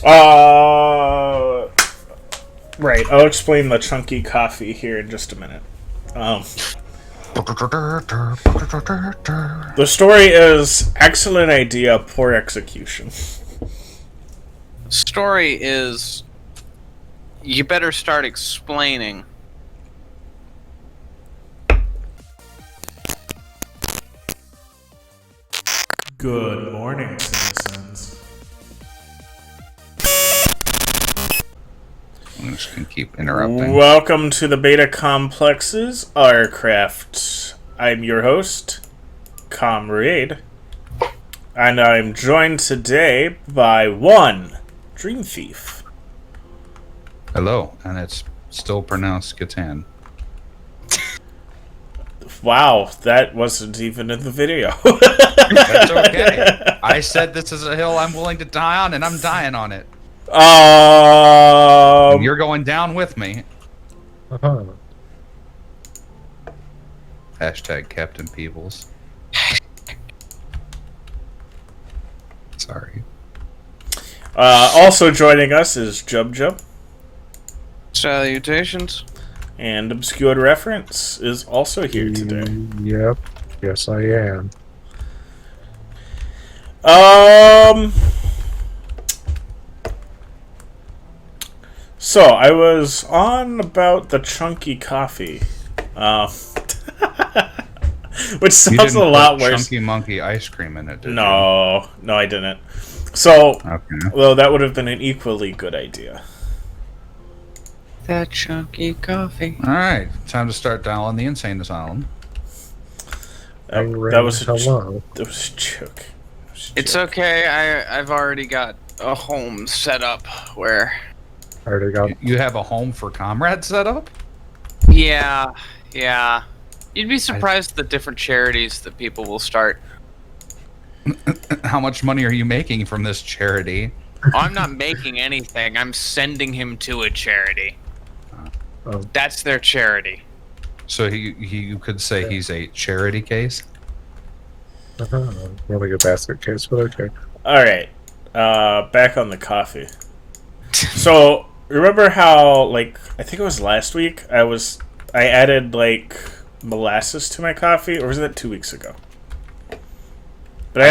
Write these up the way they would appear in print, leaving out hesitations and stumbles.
Uh, right. I'll explain the chunky coffee here in just a minute. The story is excellent idea, poor execution. Story is, you better start explaining. Good morning, citizens. I'm just gonna keep interrupting. Welcome to the Beta Complex's OurCraft. I'm your host, Comrade, and I'm joined today by one Dream Thief. Hello, and it's still pronounced Catan. Wow, that wasn't even in the video. That's okay. I said this is a hill I'm willing to die on, and I'm dying on it. And you're going down with me. Uh-huh. Hashtag Captain Peebles. Sorry. Also joining us is Jub. Salutations. And Obscured Reference is also here today. Yep. Yes, I am. So, I was on about the chunky coffee. Which sounds a lot worse. Chunky monkey ice cream in it, did No, I didn't. So, okay. Well, that would have been an equally good idea. That chunky coffee. Alright, time to start dialing the insane asylum. That was a joke. It's okay. I've already got a home set up where. Already got. You have a home for comrades set up? Yeah. You'd be surprised the different charities that people will start. How much money are you making from this charity? I'm not making anything. I'm sending him to a charity. Oh. That's their charity. So you could say he's a charity case? Really good basket case, but okay. Alright. Back on the coffee. So, remember how, I think it was last week, I added, molasses to my coffee? Or was that 2 weeks ago? But I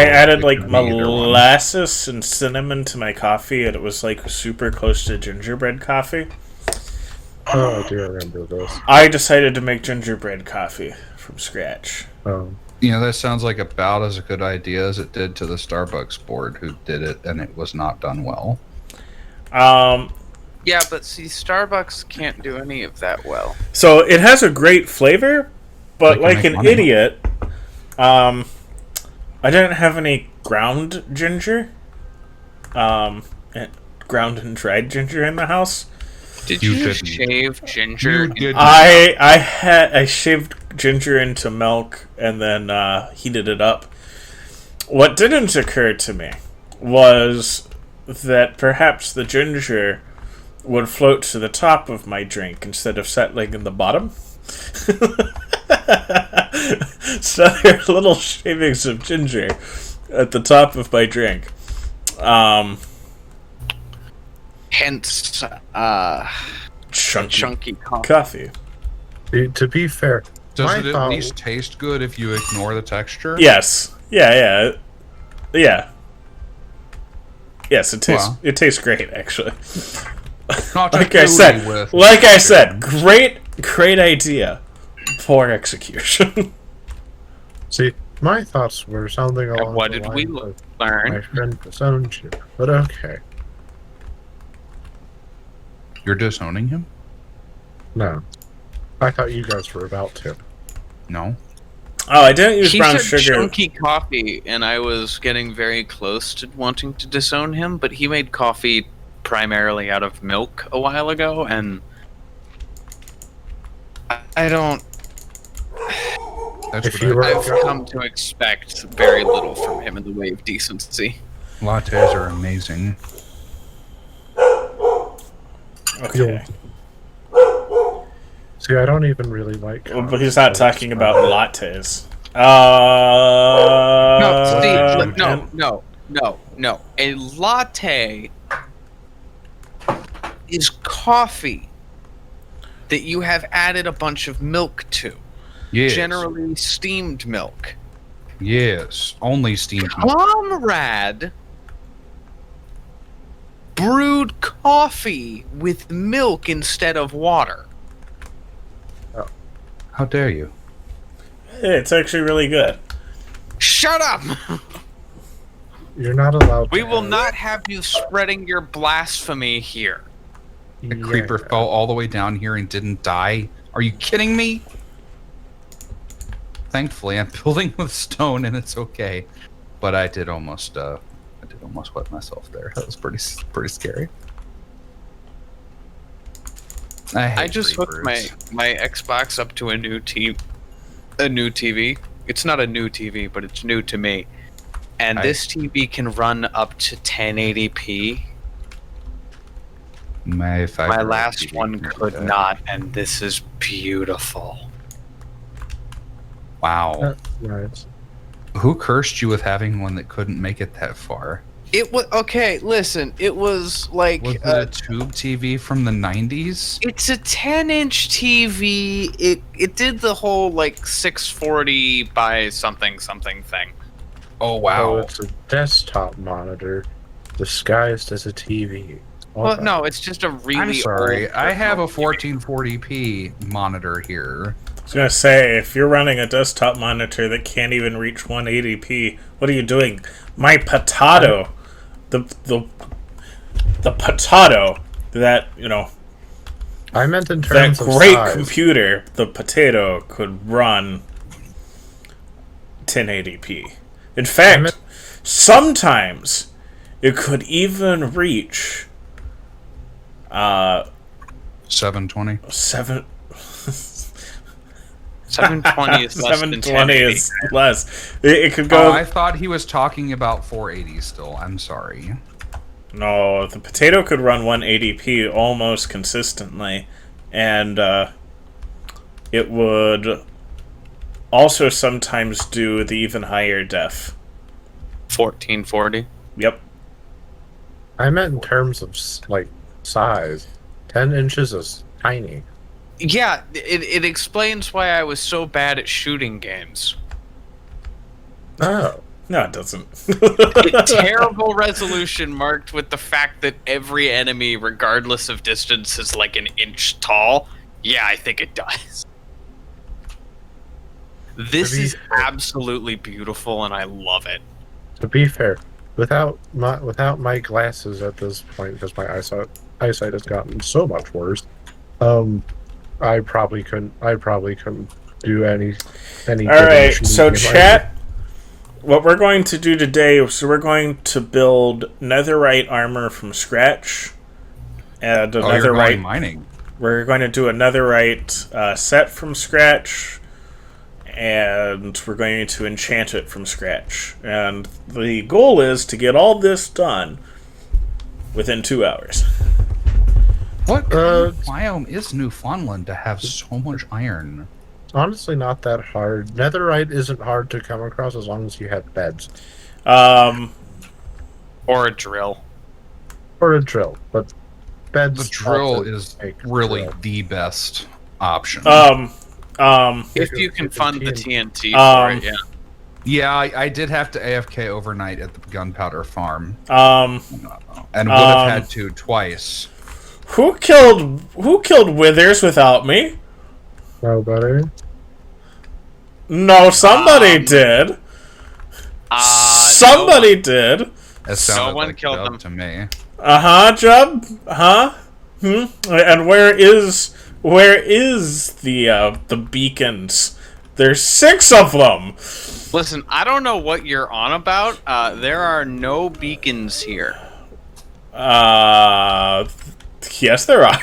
added molasses and cinnamon to my coffee, and it was, super close to gingerbread coffee. Oh, I do remember this. I decided to make gingerbread coffee from scratch. Oh. That sounds like about as a good idea as it did to the Starbucks board who did it, and it was not done well. Yeah, but see, Starbucks can't do any of that well. So it has a great flavor, but like an idiot, I didn't have any ground ginger, ground and dried ginger in the house. Did you just shave ginger? You did. I shaved ginger into milk and then heated it up. What didn't occur to me was that perhaps the ginger would float to the top of my drink instead of settling in the bottom. So there are little shavings of ginger at the top of my drink. Hence, chunky coffee. To be fair, does it at least taste good if you ignore the texture? Yes. Yeah. Yes, it tastes. Well, it tastes great, actually. Like I said, great idea. Poor execution. See, my thoughts were something along what the did we lines of learn? my friend disowned you, but okay. You're disowning him? No, I thought you guys were about to. No. Oh, I didn't use brown He said sugar. Chunky coffee, and I was getting very close to wanting to disown him, but he made coffee primarily out of milk a while ago, and I don't. That's what I've come to expect very little from him in the way of decency. Lattes are amazing. Okay. See, I don't even really like. Well, but he's not talking about lattes. No, Steve, no. No, a latte is coffee that you have added a bunch of milk to. Yes. Generally steamed milk. Yes. Only steamed milk. Comrade brewed coffee with milk instead of water. How dare you? It's actually really good. Shut up! You're not allowed. We to will have not have you spreading your blasphemy here. The creeper fell all the way down here and didn't die. Are you kidding me? Thankfully, I'm building with stone and it's okay. But I did almost wet myself there. That was pretty scary. I just hooked my Xbox up to a new TV. It's not a new TV, but it's new to me. And this TV can run up to 1080p. My last one could not, and this is beautiful. Wow. Right. Who cursed you with having one that couldn't make it that far? It was okay. Listen, it was like Was it a tube TV from the 90s? it's a 10-inch TV. It did the whole like 640 by something thing. Oh Oh, wow! it's a desktop monitor disguised as a TV. Well, no, it's just a really. I'm sorry. old I have a personal 1440p monitor here. I was gonna say, if you're running a desktop monitor that can't even reach 180p, what are you doing? My potato, the potato that I meant in that terms of great size. computer, the potato could run 1080p. In fact, sometimes it could even reach 720. 720 is less than 720 1080. is less. It could go. Oh, I thought he was talking about 480 still. I'm sorry. No, the potato could run 180p almost consistently, and it would also sometimes do the even higher def. 1440. Yep. I meant in terms of size. 10 inches is tiny. Yeah, it explains why I was so bad at shooting games. Oh. No, it doesn't. Terrible resolution marked with the fact that every enemy, regardless of distance, is like an inch tall. Yeah, I think it does. This is absolutely beautiful, and I love it. To be fair, without my glasses at this point, because my eyesight has gotten so much worse, I probably couldn't do any. All right, so chat. What we're going to do today is we're going to build netherite armor from scratch, and a netherite mining. We're going to do a netherite set from scratch, and we're going to enchant it from scratch. And the goal is to get all this done within 2 hours. What kind of biome is Newfoundland to have so much iron? Honestly, not that hard. Netherite isn't hard to come across as long as you have beds. Or a drill. Or a drill, but beds. The drill also is make really drill. the best option. If you can fund the TNT for it, yeah. Yeah, I did have to AFK overnight at the gunpowder farm. Um, and would have had to twice. Who killed Withers without me? Nobody. No, somebody did. Somebody did. That sounded Someone like killed Dub them. to me. Jub? And where is the beacons? There's 6 of them. Listen, I don't know what you're on about. There are no beacons here. Yes, there are.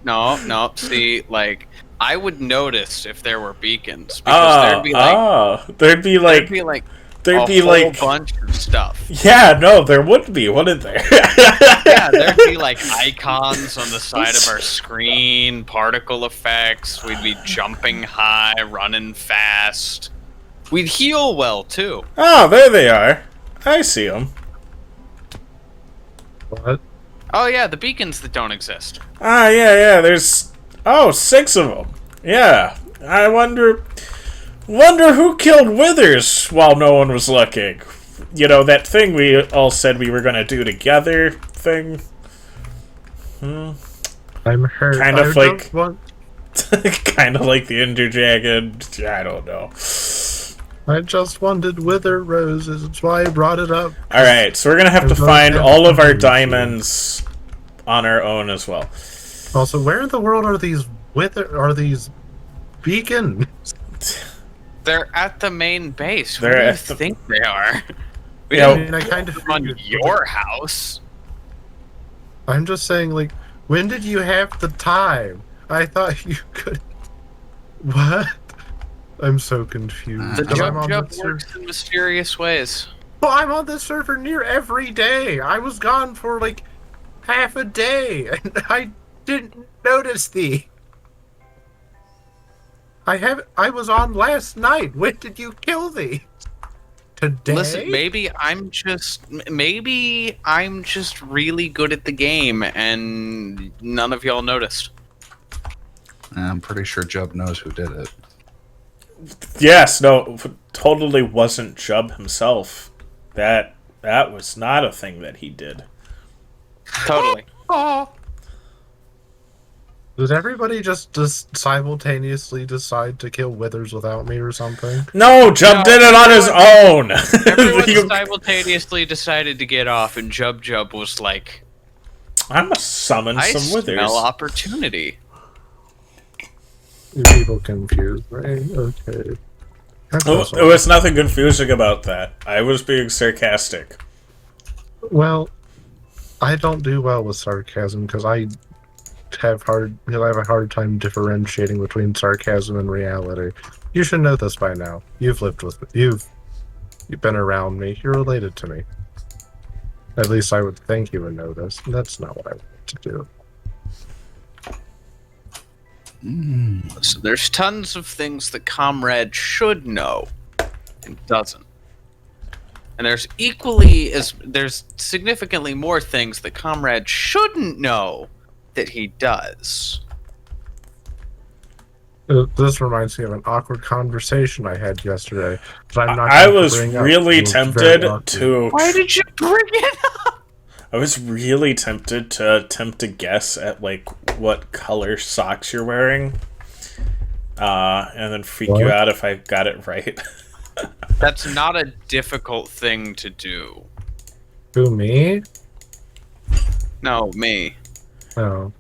No. See, like, I would notice if there were beacons because there'd be like a whole bunch of stuff. Yeah, no, there would be, wouldn't there? Yeah, there'd be like icons on the side of our screen, particle effects. We'd be jumping high, running fast. We'd heal well too. Oh, there they are. I see them. What? Oh yeah, the beacons that don't exist. Ah, yeah. There's 6 of them. Yeah. I wonder who killed Withers while no one was looking. You know, that thing we all said we were gonna do together thing. I'm hurt. Kind of like want... kind of like the Ender Dragon. I don't know. I just wanted wither roses. That's why I brought it up. All right, so we're gonna have to find all of our diamonds on our own as well. Also, where in the world are these beacons? They're at the main base. They're Where at do you the- think they are? We Yeah, didn't I kind of on figured. your house. I'm just saying, like, when did you have the time? I thought you could. What? I'm so confused. The Because I'm on Jub the works in mysterious ways. Well, I'm on this server near every day. I was gone for like half a day, and I didn't notice thee. I was on last night. When did you kill thee? Today? Listen, maybe I'm just really good at the game, and none of y'all noticed. I'm pretty sure Jub knows who did it. Yes, no, totally wasn't Jub himself. That was not a thing that he did. Totally. Did everybody just simultaneously decide to kill Withers without me or something? No, Jub did it on his own. Everyone simultaneously decided to get off, and Jub was like, I must summon "I some Withers. smell opportunity." You people confused me. Okay. There was nothing confusing about that. I was being sarcastic. Well, I don't do well with sarcasm because I have a hard time differentiating between sarcasm and reality. You should know this by now. You've lived with me. You've been around me. You're related to me. At least I would think you would know this. That's not what I want to do. So there's tons of things that Comrade should know and doesn't. And there's significantly more things that Comrade shouldn't know that he does. This reminds me of an awkward conversation I had yesterday. But I'm not I going to was bring up. really It was very tempted awkward. to. Why did you bring it up? I was really tempted to attempt to guess at like what color socks you're wearing, and then freak you What? out if I got it right. That's not a difficult thing to do. Who, me? No, me. No.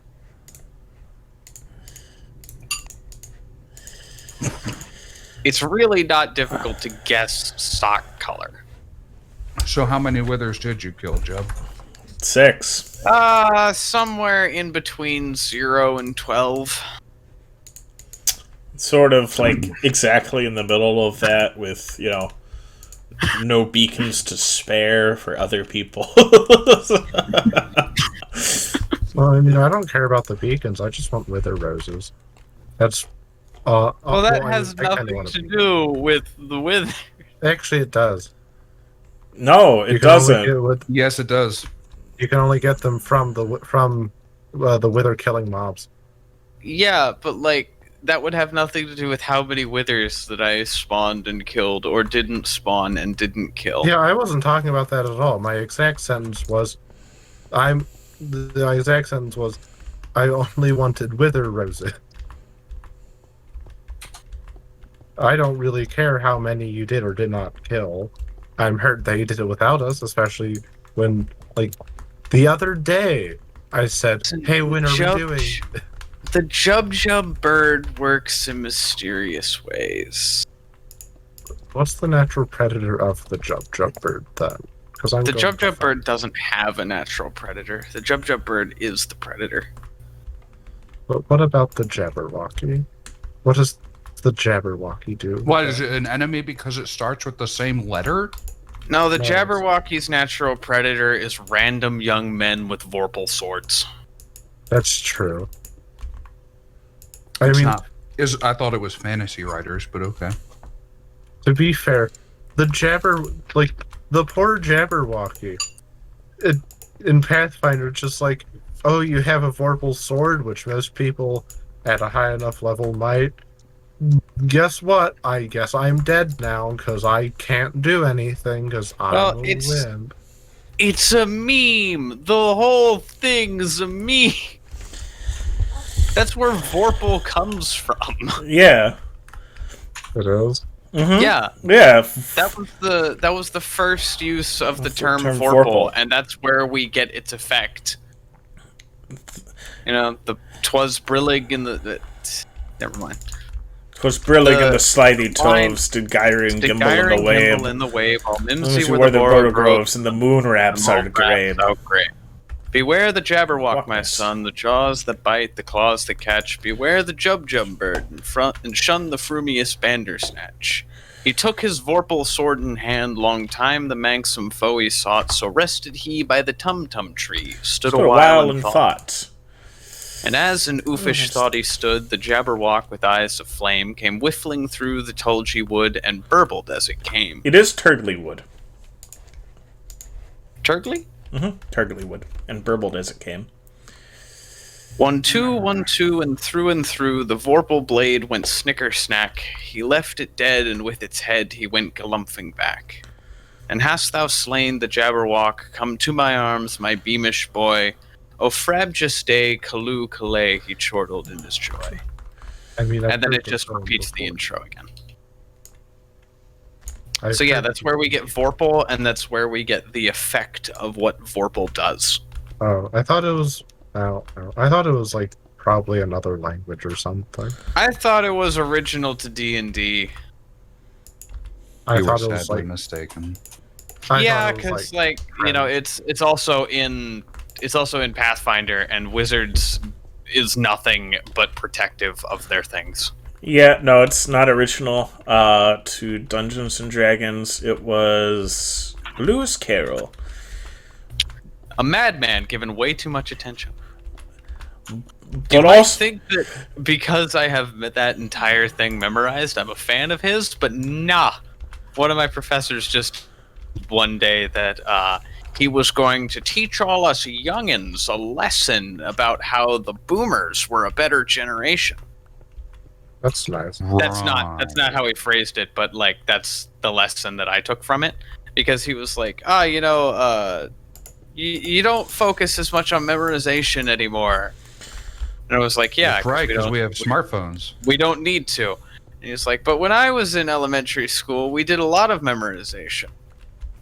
It's really not difficult to guess sock color. So how many withers did you kill, Jub? 6. Somewhere in between 0 and 12. Sort of like exactly in the middle of that, with no beacons to spare for other people. Well, I mean, I don't care about the beacons. I just want wither roses. That's. Well, that I has kinda nothing wanna to be- do with the wither. Actually, it does. No, it doesn't. Yes, it does. You can only get them from the wither killing mobs. Yeah, but like that would have nothing to do with how many withers that I spawned and killed, or didn't spawn and didn't kill. Yeah, I wasn't talking about that at all. My exact sentence was, I only wanted wither roses. I don't really care how many you did or did not kill. I'm hurt that you did it without us, especially when, like, the other day I said, "Hey, when are we doing?" The Jub bird works in mysterious ways. What's the natural predator of the Jub bird then? Because The Jub bird doesn't have a natural predator. The Jub bird is the predator. But what about the Jabberwocky? What does the Jabberwocky do? What, is it an enemy because it starts with the same letter? No, the No, Jabberwocky's natural predator is random young men with Vorpal swords. That's true. I It's mean, not. I thought it was fantasy writers, but okay. to be fair, the The poor Jabberwocky. In Pathfinder, it's just like, oh, you have a Vorpal sword, which most people at a high enough level might. Guess what? I guess I'm dead now because I can't do anything because I'm a wimp. It's a meme. The whole thing's a meme. That's where Vorpal comes from. Yeah. It is. Mm-hmm. Yeah. Yeah. That was the first use of the term Vorpal, and that's where we get its effect. You know, the 'twas brillig in the never mind. 'Twas brillig in the slithy toves, did Gyre gimble in the wave. While Mimsy were the boro groves, and the moon raps are grave. Beware the Jabberwock, my son, the jaws that bite, the claws that catch. Beware the Jub bird in front, and shun the frumious Bandersnatch. He took his Vorpal sword in hand, long time the manxome foe he sought, so rested he by the Tum-Tum tree, stood a while and thought. And as in oofish thought he stood, the Jabberwock with eyes of flame came whiffling through the tulgey wood and burbled as it came. It is Turgley wood. Turgley? Mm-hmm. Turgley wood. And burbled as it came. 1, 2, 1, 2, and through, the Vorpal blade went snicker-snack. He left it dead, and with its head he went galumphing back. And hast thou slain the Jabberwock? Come to my arms, my beamish boy. O frabjous day, Calloo Calais, he chortled in his joy. And then it just repeats the intro again. So yeah, that's where we get Vorpal, and that's where we get the effect of what Vorpal does. Oh, I thought it was... I thought it was like probably another language or something. I thought it was original to D&D. I thought it was like mistaken. Yeah, because like you know, it's also in Pathfinder, and wizards is nothing but protective of their things. Yeah, no, it's not original to Dungeons and Dragons. It was Lewis Carroll. A madman given way too much attention. But I think that because I have that entire thing memorized, I'm a fan of his, but nah. One of my professors just one day that he was going to teach all us youngins a lesson about how the boomers were a better generation. That's nice. That's not how he phrased it, but like that's the lesson that I took from it, because he was like, you don't focus as much on memorization anymore. And I was like, yeah, that's right, because we have smartphones. We don't need to. And he's like, but when I was in elementary school, we did a lot of memorization.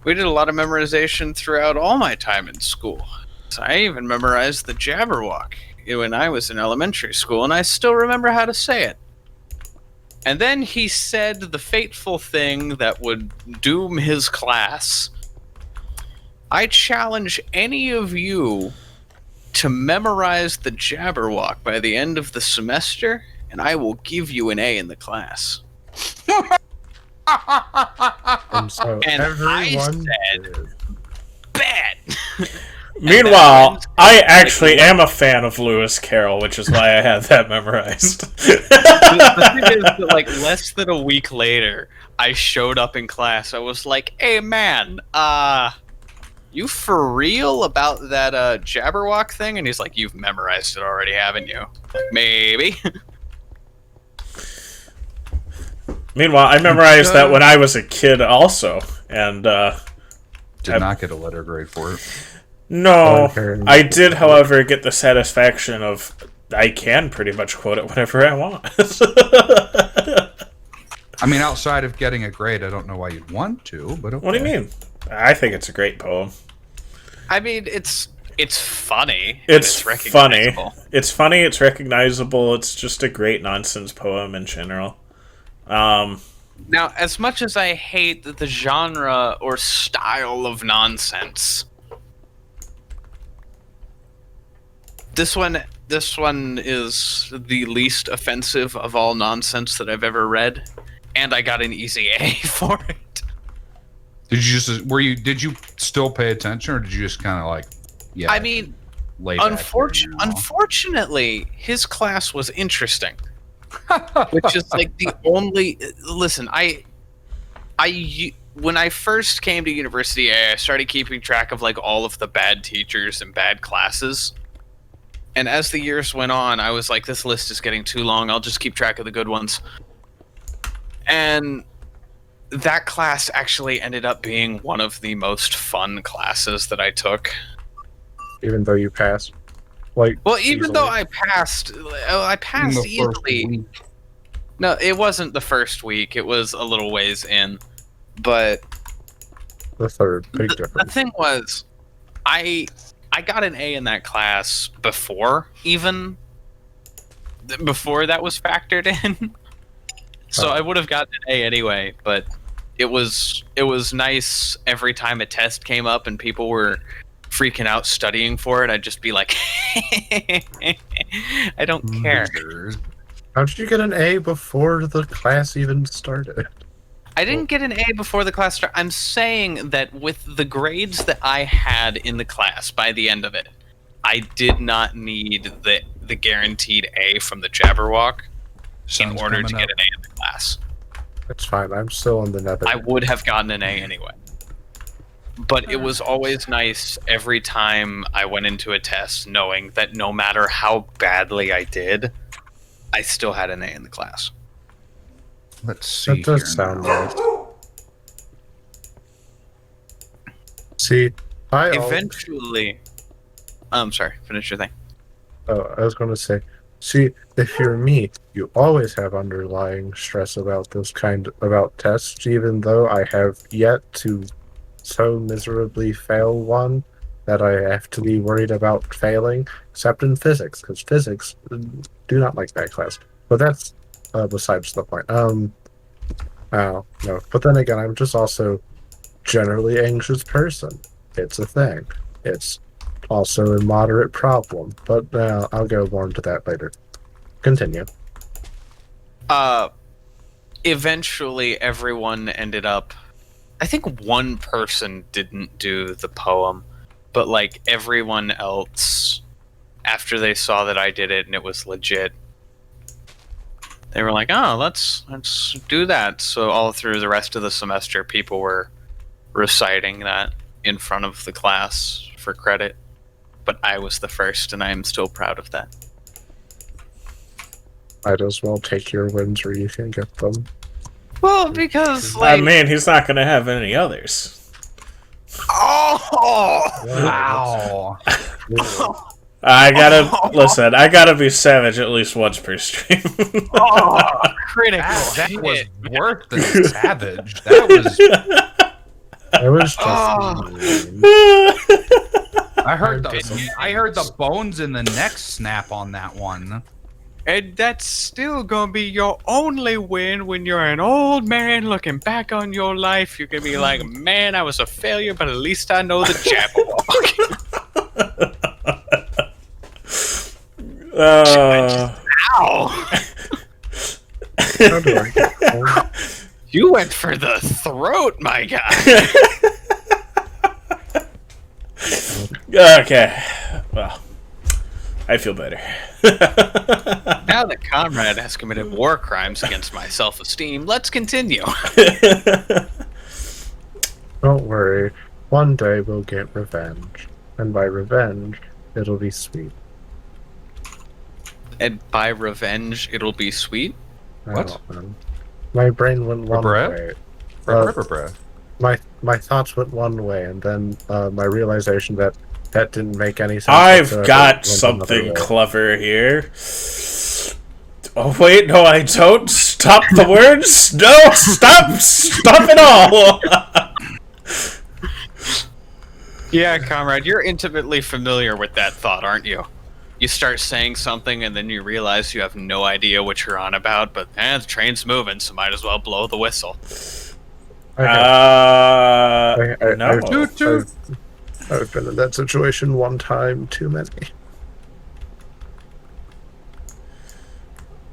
We did a lot of memorization throughout all my time in school. So I even memorized the Jabberwock when I was in elementary school, and I still remember how to say it. And then he said the fateful thing that would doom his class. I challenge any of you to memorize the Jabberwock by the end of the semester, and I will give you an A in the class. And so everyone said, bad. Meanwhile, I actually am a fan of Lewis Carroll, which is why I had that memorized. The thing is that, like, less than a week later, I showed up in class. I was like, hey, man, you for real about that Jabberwock thing? And he's like, you've memorized it already, haven't you? Like, maybe. Meanwhile, I memorized that when I was a kid also, and did not get a letter grade for it. No, I did, however, get the satisfaction of I can pretty much quote it whenever I want. I mean, outside of getting a grade, I don't know why you'd want to, but okay. What do you mean? I think it's a great poem. I mean, it's funny. It's funny. It's funny. It's recognizable. It's just a great nonsense poem in general. Now, as much as I hate the genre or style of nonsense, this one is the least offensive of all nonsense that I've ever read, and I got an easy A for it. Did you still pay attention, or did you just kind of like, yeah? I mean, unfortunately, his class was interesting, which is like the only. Listen, when I first came to University A, I started keeping track of like all of the bad teachers and bad classes. And as the years went on, I was like, this list is getting too long. I'll just keep track of the good ones. And that class actually ended up being one of the most fun classes that I took. Even though you passed? Like, well, even easily? though I passed easily. No, it wasn't the first week. It was a little ways in. But the third, big difference. The thing was, I got an A in that class before that was factored in. So I would have gotten an A anyway, but it was nice every time a test came up and people were freaking out studying for it. I'd just be like, I don't care. How did you get an A before the class even started? I didn't get an A before the class started. I'm saying that with the grades that I had in the class by the end of it, I did not need the guaranteed A from the Jabberwock in order to get an A in the class. That's fine. I'm still in the nether. I would have gotten an A anyway. But it was always nice every time I went into a test knowing that no matter how badly I did, I still had an A in the class. Let's see. That does sound nice. See, Eventually... I'm sorry, finish your thing. Oh, I was going to say, see, if you're me, you always have underlying stress about about tests, even though I have yet to so miserably fail one that I have to be worried about failing, except in physics, because physics do not like that class. But that's besides the point. Oh, no. But then again, I'm just also generally anxious person. It's a thing. It's also a moderate problem, but I'll go more into that later. Continue. Eventually everyone ended up... I think one person didn't do the poem, but like everyone else, after they saw that I did it and it was legit, they were like, oh, let's do that. So all through the rest of the semester, people were reciting that in front of the class for credit. But I was the first, and I am still proud of that. Might as well take your wins where you can get them. Well, because, like... I mean, he's not going to have any others. Oh! Wow. I gotta be savage at least once per stream. Critical. That was worse than savage. That was... I was just I heard the bones in the neck snap on that one. And that's still gonna be your only win when you're an old man looking back on your life. You're gonna be like, man, I was a failure, but at least I know the Jabberwock. Ow! You went for the throat, my guy. Okay. Well, I feel better. Now that Conrad has committed war crimes against my self-esteem, let's continue. Don't worry. One day we'll get revenge. And by revenge, it'll be sweet. And by revenge, it'll be sweet? What? My brain went one way. My thoughts went one way, and then my realization that didn't make any sense. I've got something clever here. Oh wait, no I don't. Stop the words. No, stop it all. Yeah, comrade, you're intimately familiar with that thought, aren't you? You start saying something and then you realize you have no idea what you're on about, but the train's moving, so might as well blow the whistle. No. I've been in that situation one time too many.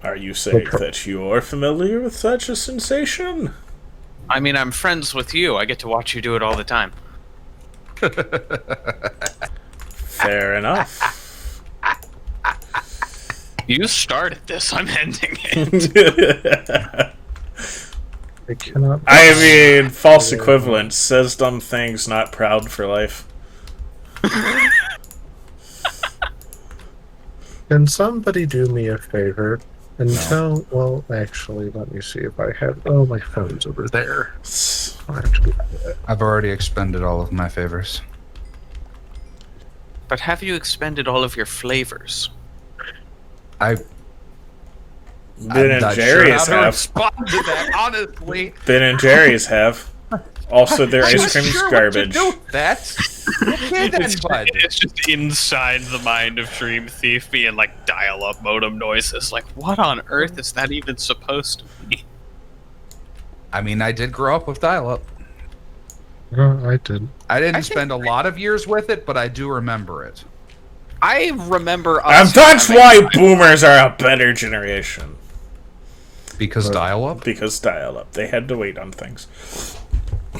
Are you saying that you're familiar with such a sensation? I mean, I'm friends with you. I get to watch you do it all the time. Fair enough. You started this. I'm ending it. I cannot. I mean, false equivalent. Says dumb things, not proud for life. Can somebody do me a favor and tell? Well, actually, let me see if I have. Oh, my phone's over there. I'll have to do that. I've already expended all of my favors. But have you expended all of your flavors? I'm Ben and not Jerry's sure how to have. respond to that, honestly. Ben and Jerry's have. Also, their I'm ice cream's sure garbage. What to do with that? Okay, then, bud. It's just inside the mind of Dream Thief being like dial-up modem noises. Like, what on earth is that even supposed to be? I mean, I did grow up with dial-up. No, I didn't. I didn't spend a lot of years with it, but I do remember it. I remember And us that's having- why boomers are a better generation. Because dial-up? Because dial-up. They had to wait on things.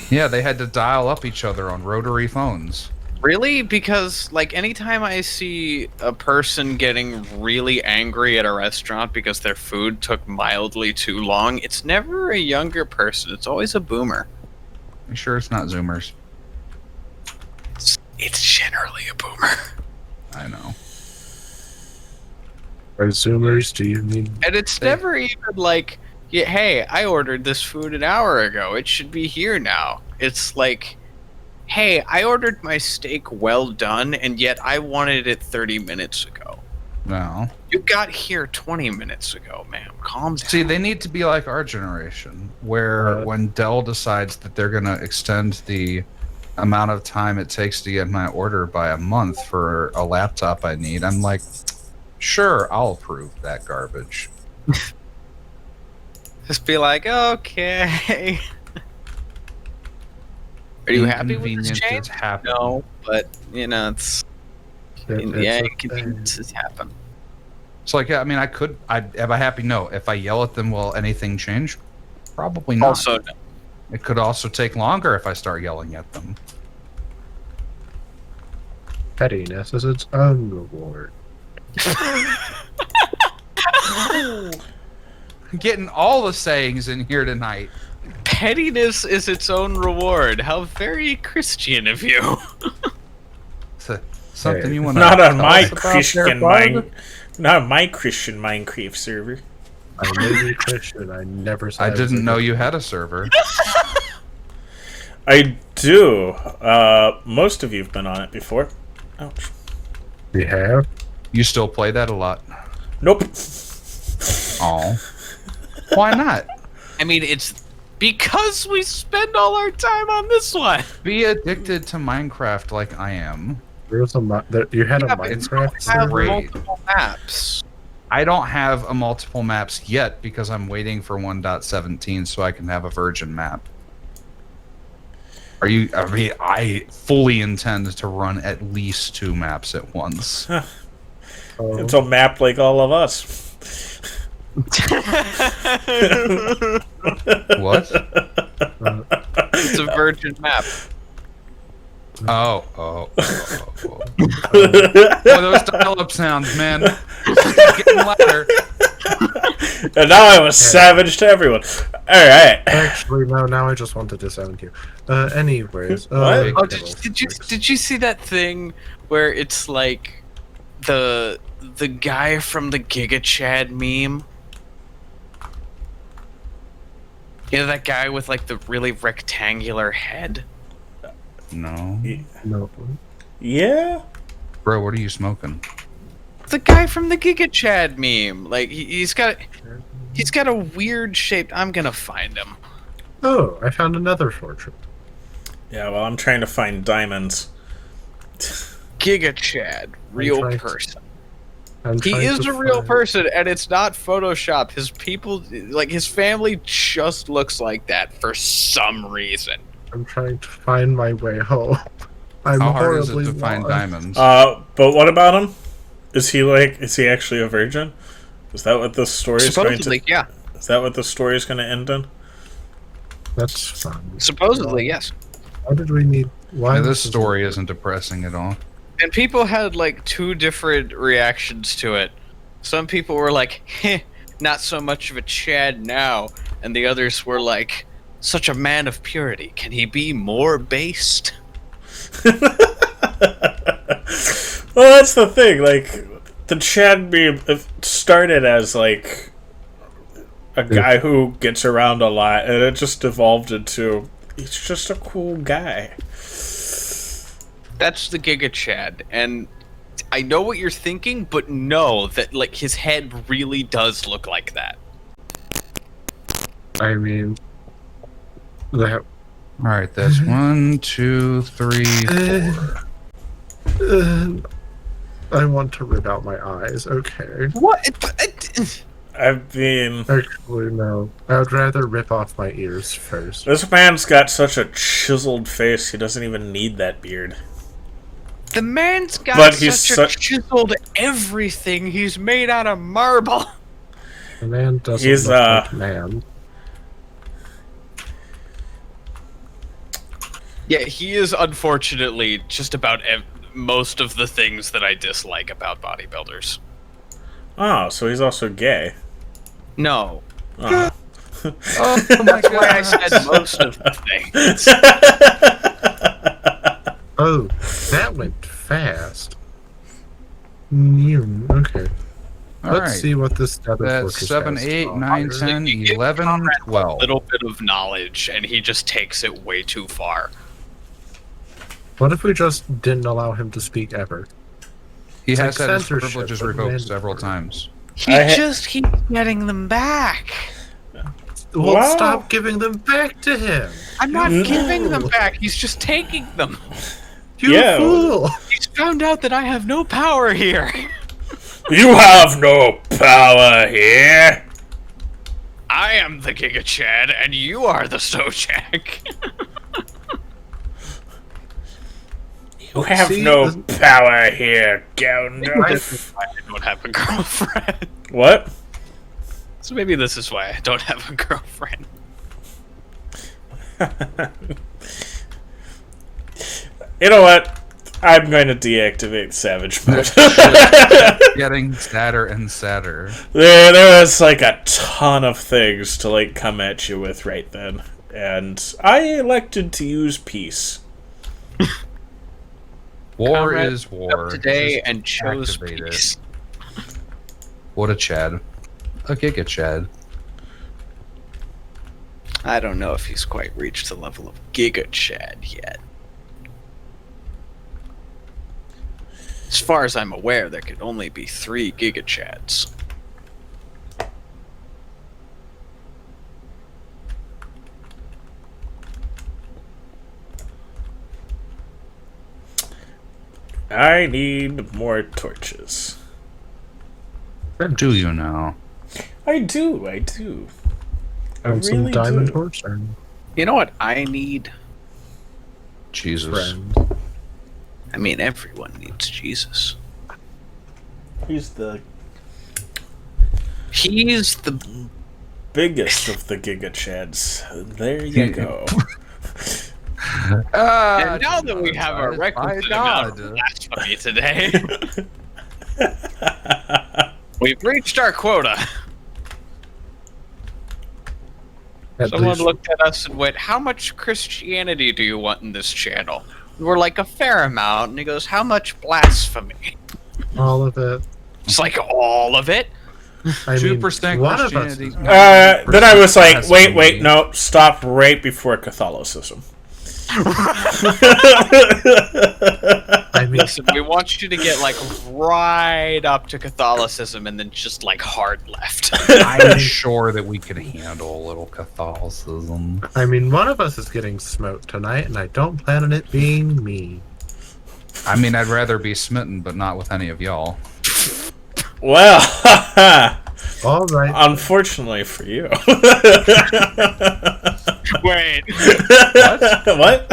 Yeah, they had to dial up each other on rotary phones. Really? Because, like, anytime I see a person getting really angry at a restaurant because their food took mildly too long, it's never a younger person. It's always a boomer. You sure it's not Zoomers? It's generally a boomer. I know. By Zoomers, do you mean? And it's never even like, yeah, hey, I ordered this food an hour ago. It should be here now. It's like, hey, I ordered my steak well done, and yet I wanted it 30 minutes ago. No. You got here 20 minutes ago, ma'am. Calm down. See, they need to be like our generation, where when Dell decides that they're going to extend the amount of time it takes to get my order by a month for a laptop I need, I'm like, sure, I'll approve that garbage. Just be like, okay. Are you happy with this change? Inconveniences happen. No, but, you know, it's... Yeah, inconveniences happen. It's like, yeah, I mean, am I happy? No. If I yell at them, will anything change? Probably not. Also, no. It could also take longer if I start yelling at them. Pettiness is its own reward. Getting all the sayings in here tonight. Pettiness is its own reward. How very Christian of you. Something Hey, you want to Not on my Christian Minecraft server. I may be Christian. I never said I was didn't a know good- you had a server. I do. Most of you've been on it before. Ouch. We have. You still play that a lot. Nope. Oh. Why not? I mean, it's because we spend all our time on this one. Be addicted to Minecraft like I am. There was you had a Yeah, but it's Minecraft have server. multiple maps. I don't have a multiple maps yet because I'm waiting for 1.17 so I can have a virgin map. I fully intend to run at least 2 maps at once. It's a map like all of us. What? It's a virgin map. Oh. Boy, those dial-up sounds, man. Getting louder. And now I'm a savage to everyone. Alright. Actually, no. Now I just want to disown you. Anyways. What? Oh, did you see that thing where it's like the guy from the Giga Chad meme? You know, that guy with like the really rectangular head? No. No. Yeah? Bro, what are you smoking? The guy from the Giga Chad meme. Like he's got a weird shape. I'm gonna find him. Oh, I found another fortune. Yeah, well, I'm trying to find diamonds. Giga Chad, real trying to- person. I'm He trying is to a real find- person, and it's not Photoshop. His people, like his family, just looks like that for some reason. I'm trying to find my way home. I'm How hard is it horribly to find lost. diamonds? But what about him? Is he actually a virgin? Is that what the story is going to... Supposedly, yeah. Is that what the story is going to end in? That's fine. Supposedly, yes. Why did we need? Why Yeah, this is- story isn't depressing at all. And people had like 2 different reactions to it. Some people were like, "Heh, not so much of a Chad now," and the others were like, Such a man of purity. Can he be more based? Well, that's the thing. Like, the Chad meme started as like a guy who gets around a lot, and it just evolved into he's just a cool guy. That's the Giga Chad, and I know what you're thinking, but know that like his head really does look like that. I mean, that. All right, that's 1, 2, 3, 4. I want to rip out my eyes. Okay. What? I mean, Actually, no. I would rather rip off my ears first. this man's got such a chiseled face, he doesn't even need that beard. The man's got But he's such a chiseled everything. He's made out of marble. The man doesn't He's, look like man. Yeah, he is unfortunately just about most of the things that I dislike about bodybuilders. Oh, so he's also gay. No. Oh. Oh my That's why I god! said most of the things. Oh, that went fast. Okay. All Let's right. see what this other That's fortress 7, has. 8, 9, 10, You give 11, Conrad 12. A little bit of knowledge, and he just takes it way too far. What if we just didn't allow him to speak ever? He It's has like had his censorship, privileges but revoked mandatory. several times. He just keeps getting them back. Well, Wow. stop giving them back to him. I'm not No. giving them back. He's just taking them. You Yeah. fool! He's found out that I have no power here. You have no power here. I am the Giga Chad, and you are the Stojak. You have See, no this- power here, Gandalf. I don't have a girlfriend. What? So maybe this is why I don't have a girlfriend. You know what? I'm going to deactivate Savage mode. Getting sadder and sadder. there was like a ton of things to like come at you with right then, and I elected to use peace. War Conrad is war. Up today Just and chose activate it. peace. What a Chad. A Giga Chad. I don't know if he's quite reached the level of Giga Chad yet. As far as I'm aware, there could only be 3 Giga Chads. I need more torches. Do you know? I do. I And some really diamond do. horse and You know what I need? Jesus. friend. I mean, everyone needs Jesus. He's the He's the biggest of the Giga Chads. There you go. And now that we have a by requisite God. amount of blasphemy today, we've reached our quota. At Someone least looked at us and went, "How much Christianity do you want in this channel?" And we're like, "A fair amount." And he goes, "How much blasphemy?" all of it. It's like, all of it? I mean, 2% one of us Christianity. is- Then I was like, Blasphemy. wait, no, stop right before Catholicism. I mean, Listen, we want you to get, like, right up to Catholicism and then just, like, hard left. I'm sure that we could handle a little Catholicism. one of us is getting smoked tonight, and I don't plan on it being me. I mean, I'd rather be smitten, but not with any of y'all. Well, All right. unfortunately for you. Wait, What?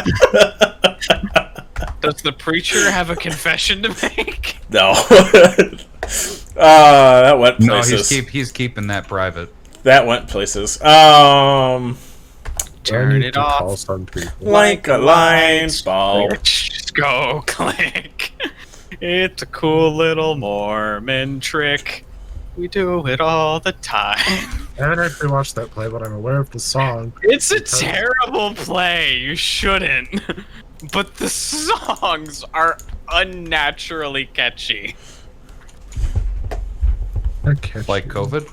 does the preacher have a confession to make? No. That went No, places. he's keeping that private. That went places. I Turn need it to off. call some people. Like a line ball. Just go click. It's a cool little Mormon trick. We do it all the time. haven't actually watched that play, but I'm aware of the song. It's a terrible play. You shouldn't. But the songs are unnaturally catchy. Okay. Like COVID?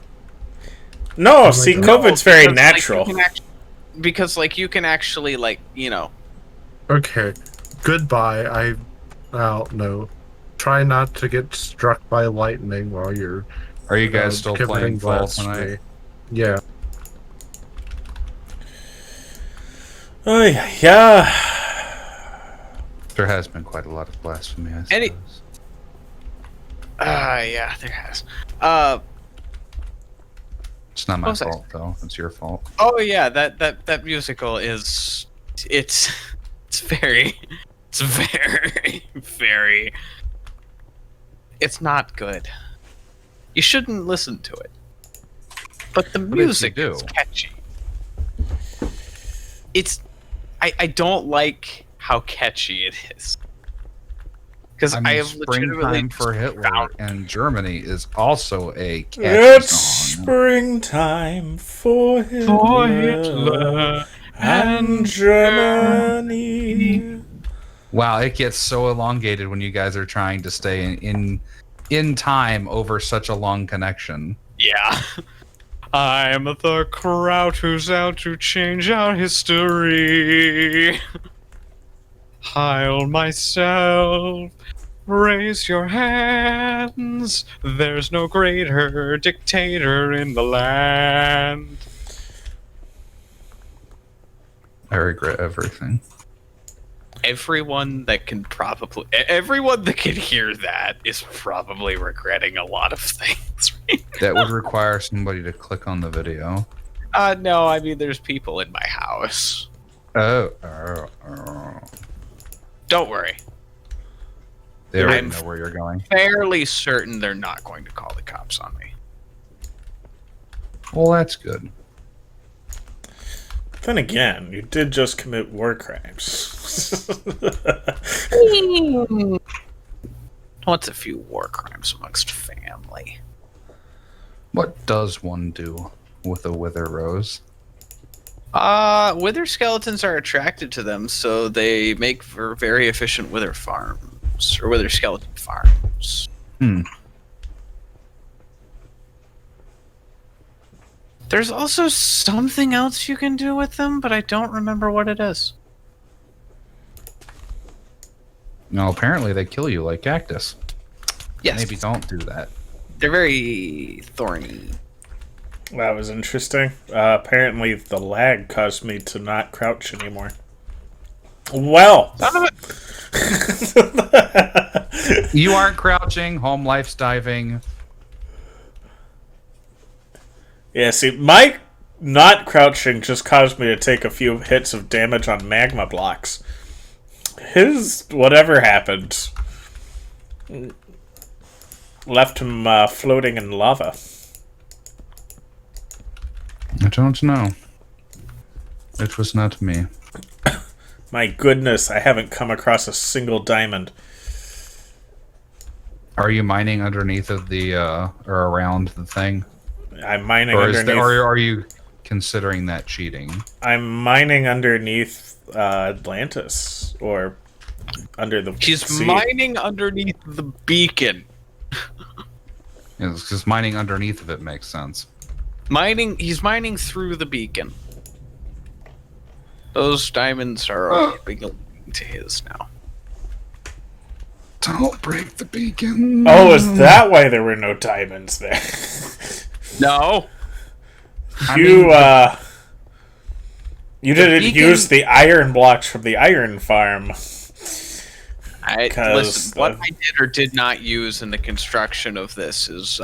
No, see, COVID's very because, natural. Like, you can actually, like, you know. Okay. Goodbye. No. Try not to get struck by lightning while you're. Are you guys still committing playing Fall blasphemy. tonight? Yeah. Oh, yeah. There has been quite a lot of blasphemy, I suppose. Yeah, there has. It's not my fault, though. It's your fault. Oh yeah, that musical is it's very it's not good. You shouldn't listen to it. But the music is catchy. I don't like how catchy it is. Because I have Springtime for Hitler and Germany is also a catchy it's song. Springtime for Hitler, and Germany. Wow, it gets so elongated when you guys are trying to stay in time over such a long connection. Yeah. I'm the crowd who's out to change our history. I'll myself raise your hands. There's no greater dictator in the land. I regret everything. Everyone that can hear that is probably regretting a lot of things. That would require somebody to click on the video. No, I mean there's people in my house. Oh. Don't worry. They already know where you're going. Fairly certain they're not going to call the cops on me. Well, that's good. Then again, you did just commit war crimes. What's a few war crimes amongst family? What does one do with a wither rose? Wither skeletons are attracted to them, so they make for very efficient wither farms, or wither skeleton farms. There's also something else you can do with them, but I don't remember what it is. No, apparently they kill you like cactus. Yes. Maybe don't do that. They're very thorny. That was interesting. Apparently the lag caused me to not crouch anymore. Well. You aren't crouching, home life's diving. Yeah, see, my not crouching just caused me to take a few hits of damage on magma blocks. His whatever happened left him floating in lava. I don't know. It was not me. My goodness, I haven't come across a single diamond. Are you mining underneath of the or around the thing? I'm mining underneath. Or are you considering that cheating? I'm mining underneath Atlantis, or under the He's sea. mining underneath the beacon. Because mining underneath of it makes sense. He's mining through the beacon. Those diamonds are belonging to his now. Don't break the beacon. Oh, is that why there were no diamonds there? No. You didn't use the iron blocks from the iron farm. Listen, what I did or did not use in the construction of this is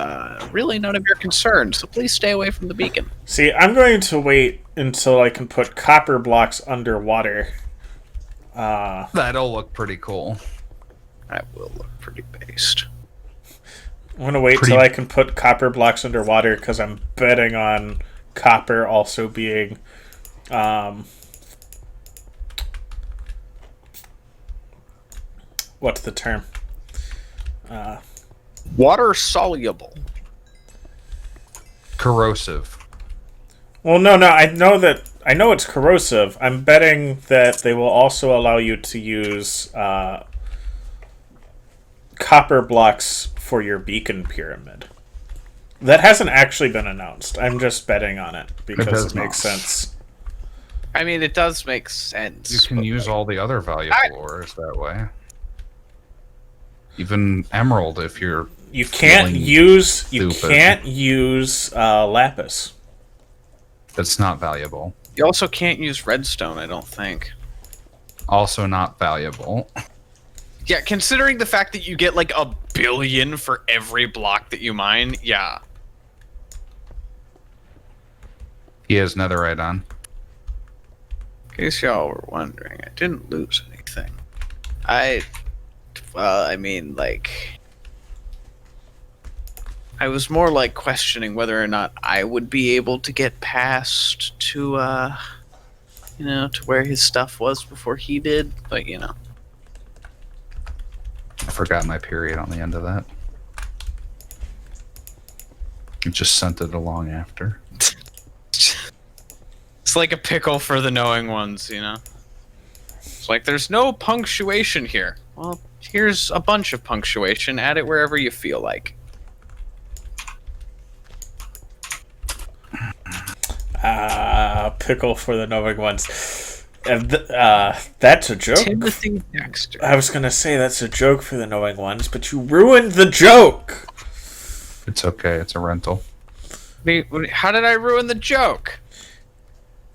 really none of your concern, so please stay away from the beacon. See, I'm going to wait until I can put copper blocks underwater. That'll look pretty cool. That will look pretty based. I'm going to wait till I can put copper blocks underwater, because I'm betting on copper also being... what's the term? Water soluble. Corrosive. Well, no. I know it's corrosive. I'm betting that they will also allow you to use copper blocks for your beacon pyramid. That hasn't actually been announced. I'm just betting on it because it makes sense. I mean, it does make sense. You can use all the other valuable ores that way. Even emerald, if you're you can't use lapis. That's not valuable. You also can't use redstone, I don't think. Also not valuable. Yeah, considering the fact that you get like 1 billion for every block that you mine, yeah. He has netherite on. In case y'all were wondering, I didn't lose anything. I mean, like, I was more like questioning whether or not I would be able to get past to, to where his stuff was before he did, but I forgot my period on the end of that. I just sent it along after. It's like a pickle for the knowing ones, It's like, there's no punctuation here. Well, here's a bunch of punctuation. Add it wherever you feel like. Pickle for the knowing ones. That's a joke. Timothy Dexter. I was gonna say that's a joke for the knowing ones, but you ruined the joke. It's okay. It's a rental. How did I ruin the joke?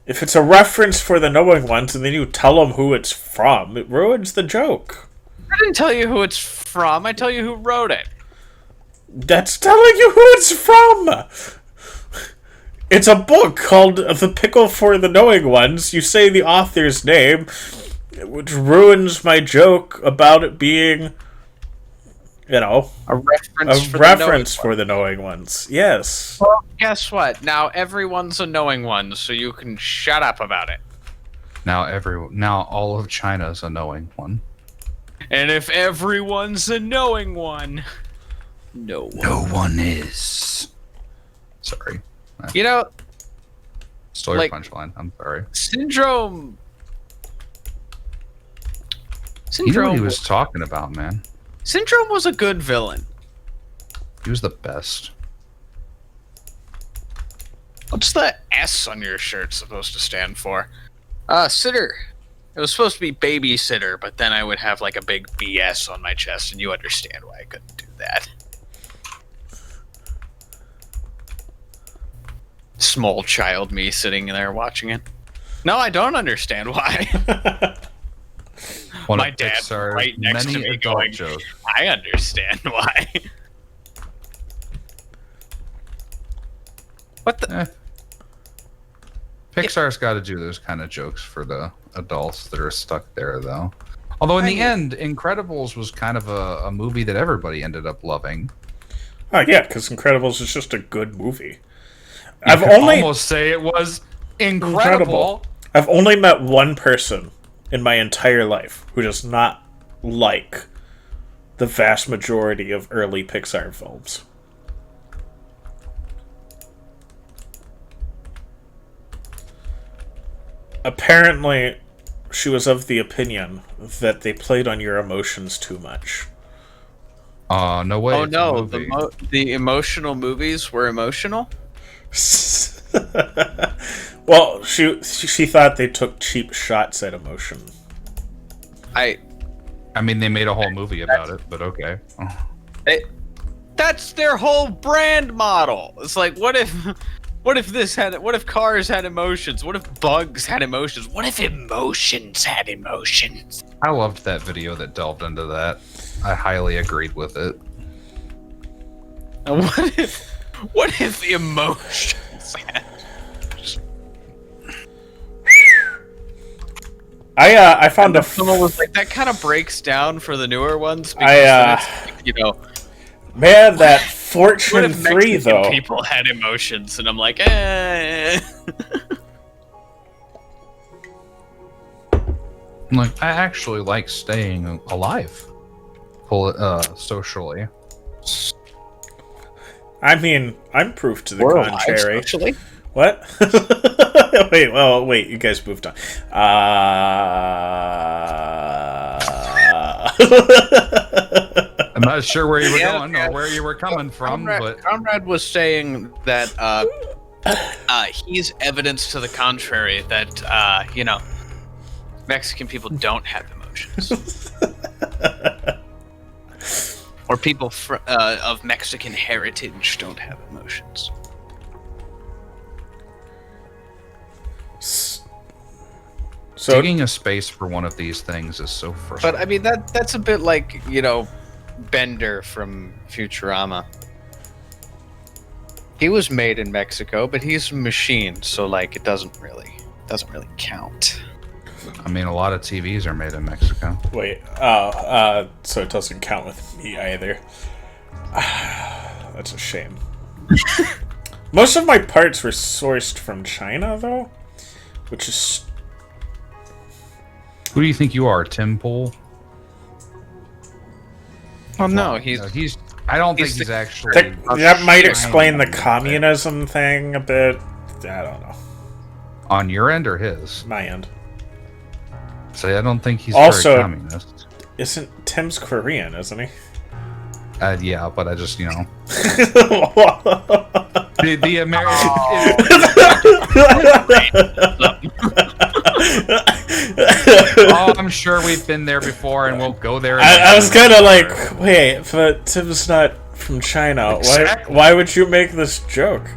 If it's a reference for the knowing ones, and then you tell them who it's from, it ruins the joke. I didn't tell you who it's from. I tell you who wrote it. That's telling you who it's from. It's a book called The Pickle for the Knowing Ones. You say the author's name, which ruins my joke about it being, a reference for the knowing ones. Yes. Well, guess what? Now everyone's a knowing one, so you can shut up about it. Now all of China's a knowing one. And if everyone's a knowing one, no one is. Sorry. Stole your punchline. I'm sorry. Syndrome. You know what he was talking about, man. Syndrome was a good villain. He was the best. What's the S on your shirt supposed to stand for? Sitter. It was supposed to be babysitter, but then I would have like a big BS on my chest, and you understand why I couldn't do that. Small child me sitting there watching it. No, I don't understand why. My dad's right next to me going, jokes. I understand why. What the? Pixar's got to do those kind of jokes for the adults that are stuck there, though. Although in the end, Incredibles was kind of a movie that everybody ended up loving. Oh yeah, because Incredibles is just a good movie. I've almost say it was incredible. I've only met one person in my entire life who does not like the vast majority of early Pixar films. Apparently, she was of the opinion that they played on your emotions too much. No way. Oh no, the emotional movies were emotional? Well, she thought they took cheap shots at emotion. I mean, they made a whole movie about it, but okay. That's their whole brand model. It's like, what if cars had emotions? What if bugs had emotions? What if emotions had emotions? I loved that video that delved into that. I highly agreed with it. And what if emotions had... I found someone was like, that kind of breaks down for the newer ones because man, that Fortune 3 though. People had emotions, and I'm like, eh. Like, I actually like staying alive, socially. I mean, I'm proof to the contrary. What? Wait, you guys moved on. I'm not sure where you were going or where you were coming from, but Conrad was saying that he's evidence to the contrary that Mexican people don't have emotions, or people of Mexican heritage don't have emotions. So digging a space for one of these things is so frustrating. But I mean that's a bit like Bender from Futurama. He was made in Mexico, but he's a machine, so like it doesn't really count. I mean, a lot of TVs are made in Mexico. wait, so it doesn't count with me either. That's a shame. Most of my parts were sourced from China, though, which is. Who do you think you are, Tim Pool? Well, no, he's. I don't think he's actually. That might explain the communism thing a bit. I don't know. On your end or his? My end. So I don't think he's Also, very communist. Isn't Tim's Korean, isn't he? Yeah, but I just the American. Oh, I'm sure we've been there before, and we'll go there. I was kind of like, wait, but Tim's not from China. Exactly. Why would you make this joke?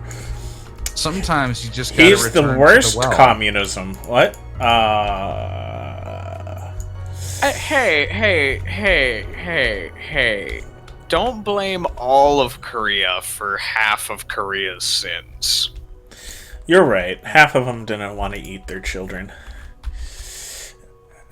Sometimes you just gotta He's the return to worst well. communism. What? Hey. Don't blame all of Korea for half of Korea's sins. You're right. Half of them didn't want to eat their children.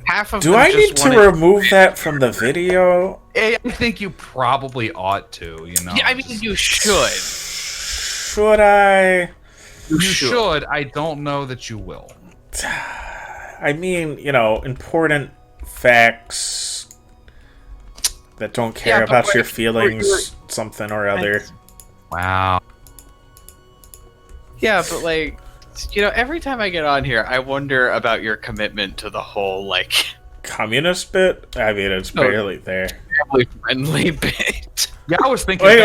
Half of Do them I just need to wanted- remove that from the video? I think you probably ought to, Yeah, I mean, you should. Should I? You should. I don't know that you will. I mean, important facts that don't care about your feelings, something or other. Wow. Yeah, but every time I get on here, I wonder about your commitment to the whole Communist bit? I mean, it's barely there. family friendly bit. Yeah, I was thinking. Wait.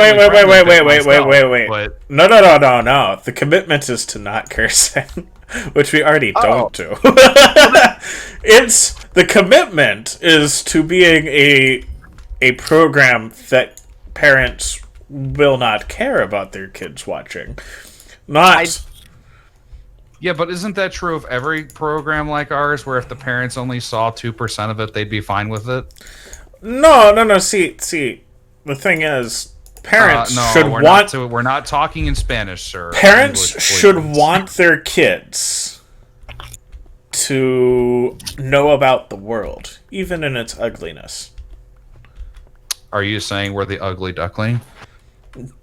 But No. The commitment is to not cursing, which we already don't do. It's the commitment is to being a program that parents will not care about their kids watching. yeah, but isn't that true of every program like ours, where if the parents only saw 2% of it, they'd be fine with it? No. See, the thing is, parents should want. We're not talking in Spanish, sir. Parents English, should please. want their kids to know about the world, even in its ugliness. Are you saying we're the ugly duckling?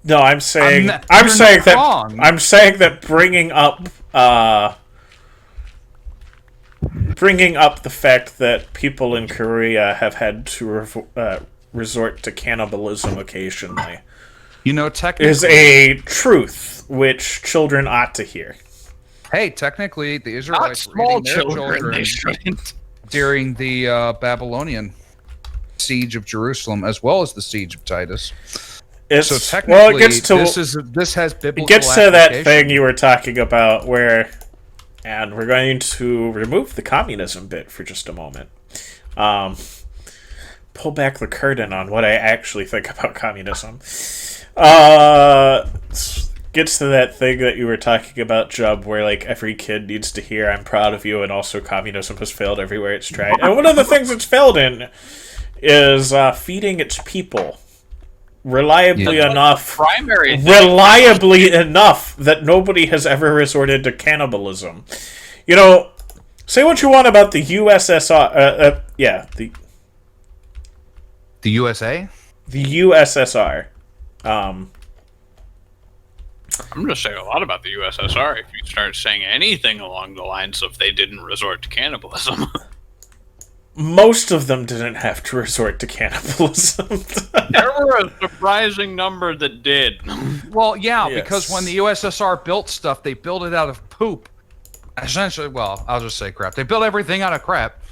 No, I'm saying wrong. I'm saying that bringing up the fact that people in Korea have had to resort to cannibalism occasionally Technically, is a truth which children ought to hear. Hey, technically, the Not Israelites were small eating their children. They shouldn't. during the Babylonian siege of Jerusalem, as well as the siege of Titus. So technically, this has biblical. It gets to that application. thing you were talking about and we're going to remove the communism bit for just a moment. Pull back the curtain on what I actually think about communism. Gets to that thing that you were talking about, Jub, where every kid needs to hear "I'm proud of you," and also communism has failed everywhere it's tried. And one of the things it's failed in is feeding its people reliably enough that nobody has ever resorted to cannibalism. Say what you want about the USSR. The USA? The USSR. I'm going to say a lot about the USSR if you start saying anything along the lines of they didn't resort to cannibalism. most of them didn't have to resort to cannibalism. There were a surprising number that did. Well, yeah, Yes. because when the USSR built stuff, they built it out of poop. Essentially, well, I'll just say crap. They built everything out of crap,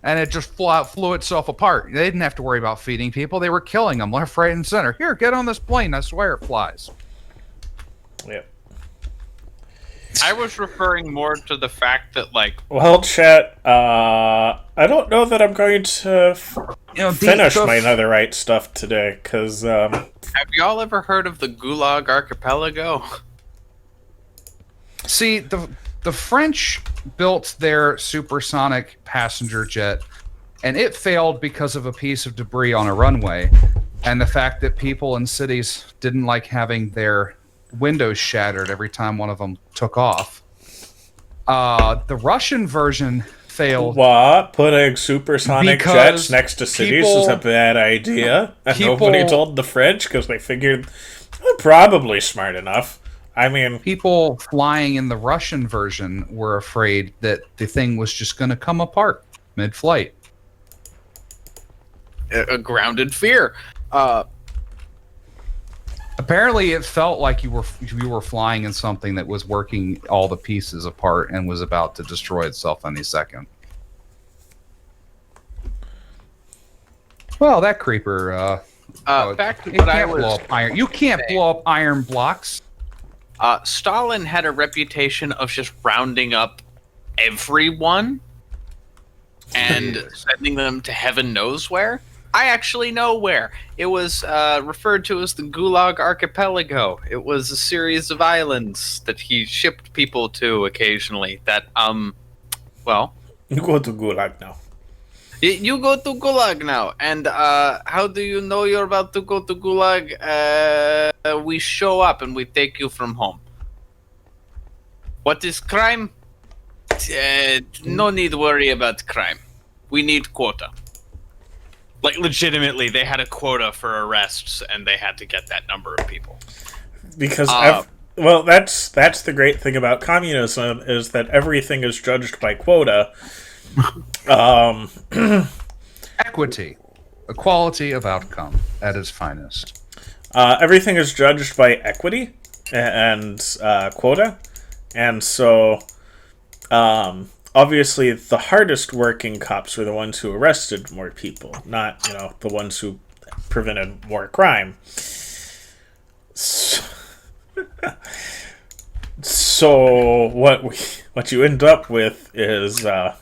and it just flew itself apart. They didn't have to worry about feeding people. They were killing them left, right, and center. Here, get on this plane. I swear it flies. Yep. I was referring more to the fact that, like... Well, chat, I don't know that I'm going to finish my netherite stuff today, because... Have y'all ever heard of the Gulag Archipelago? See, the French built their supersonic passenger jet, and it failed because of a piece of debris on a runway, and the fact that people in cities didn't like having their windows shattered every time one of them took off. The Russian version failed. What? Putting supersonic jets next to cities is a bad idea? And nobody told the French because they figured they're probably smart enough. I mean... People flying in the Russian version were afraid that the thing was just going to come apart mid-flight. A grounded fear. Apparently, it felt like you were flying in something that was working all the pieces apart and was about to destroy itself any second. Well, that creeper. Back to what I was... You can't blow up iron blocks. Stalin had a reputation of just rounding up everyone and sending them to heaven knows where. I actually know where. It was referred to as the Gulag Archipelago. It was a series of islands that he shipped people to occasionally. That, well... You go to Gulag now. You go to Gulag now. And how do you know you're about to go to Gulag? We show up and we take you from home. What is crime? No need to worry about crime. We need quota. Like, legitimately, they had a quota for arrests, and they had to get that number of people. Because, well, that's the great thing about communism, is that everything is judged by quota. Equity. Equality of outcome at its finest. Everything is judged by equity and quota. And so... obviously, the hardest working cops were the ones who arrested more people, not, the ones who prevented more crime. So what you end up with is no,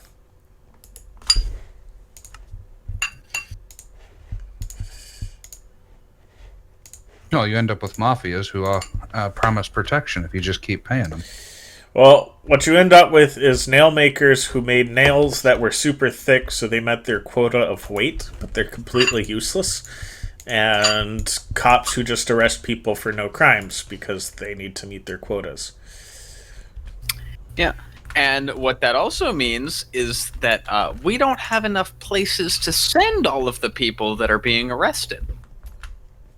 you end up with mafias who promise protection if you just keep paying them. Well, what you end up with is nail makers who made nails that were super thick so they met their quota of weight, but they're completely useless. And cops who just arrest people for no crimes because they need to meet their quotas. Yeah. And what that also means is that we don't have enough places to send all of the people that are being arrested.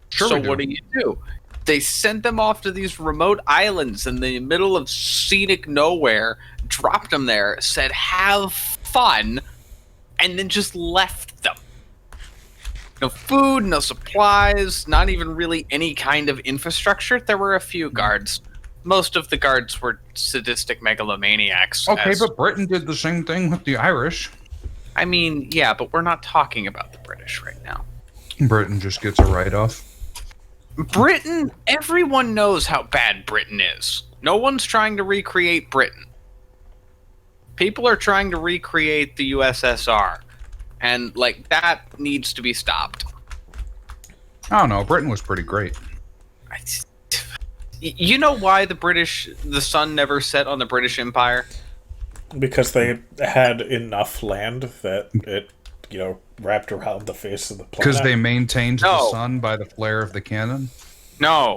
Sure, so what do? They sent them off to these remote islands in the middle of scenic nowhere, dropped them there, said, have fun, and then just left them. No food, no supplies, not even really any kind of infrastructure. There were a few guards. Most of the guards were sadistic megalomaniacs. Okay, but Britain did the same thing with the Irish. I mean, yeah, but we're not talking about the British right now. Britain just gets a write-off. Britain, everyone knows how bad Britain is. No one's trying to recreate Britain. People are trying to recreate the USSR. And, that needs to be stopped. I don't know. Britain was pretty great. You know why the sun never set on the British Empire? Because they had enough land that it, wrapped around the face of the planet. Because they maintained the sun by the flare of the cannon? No.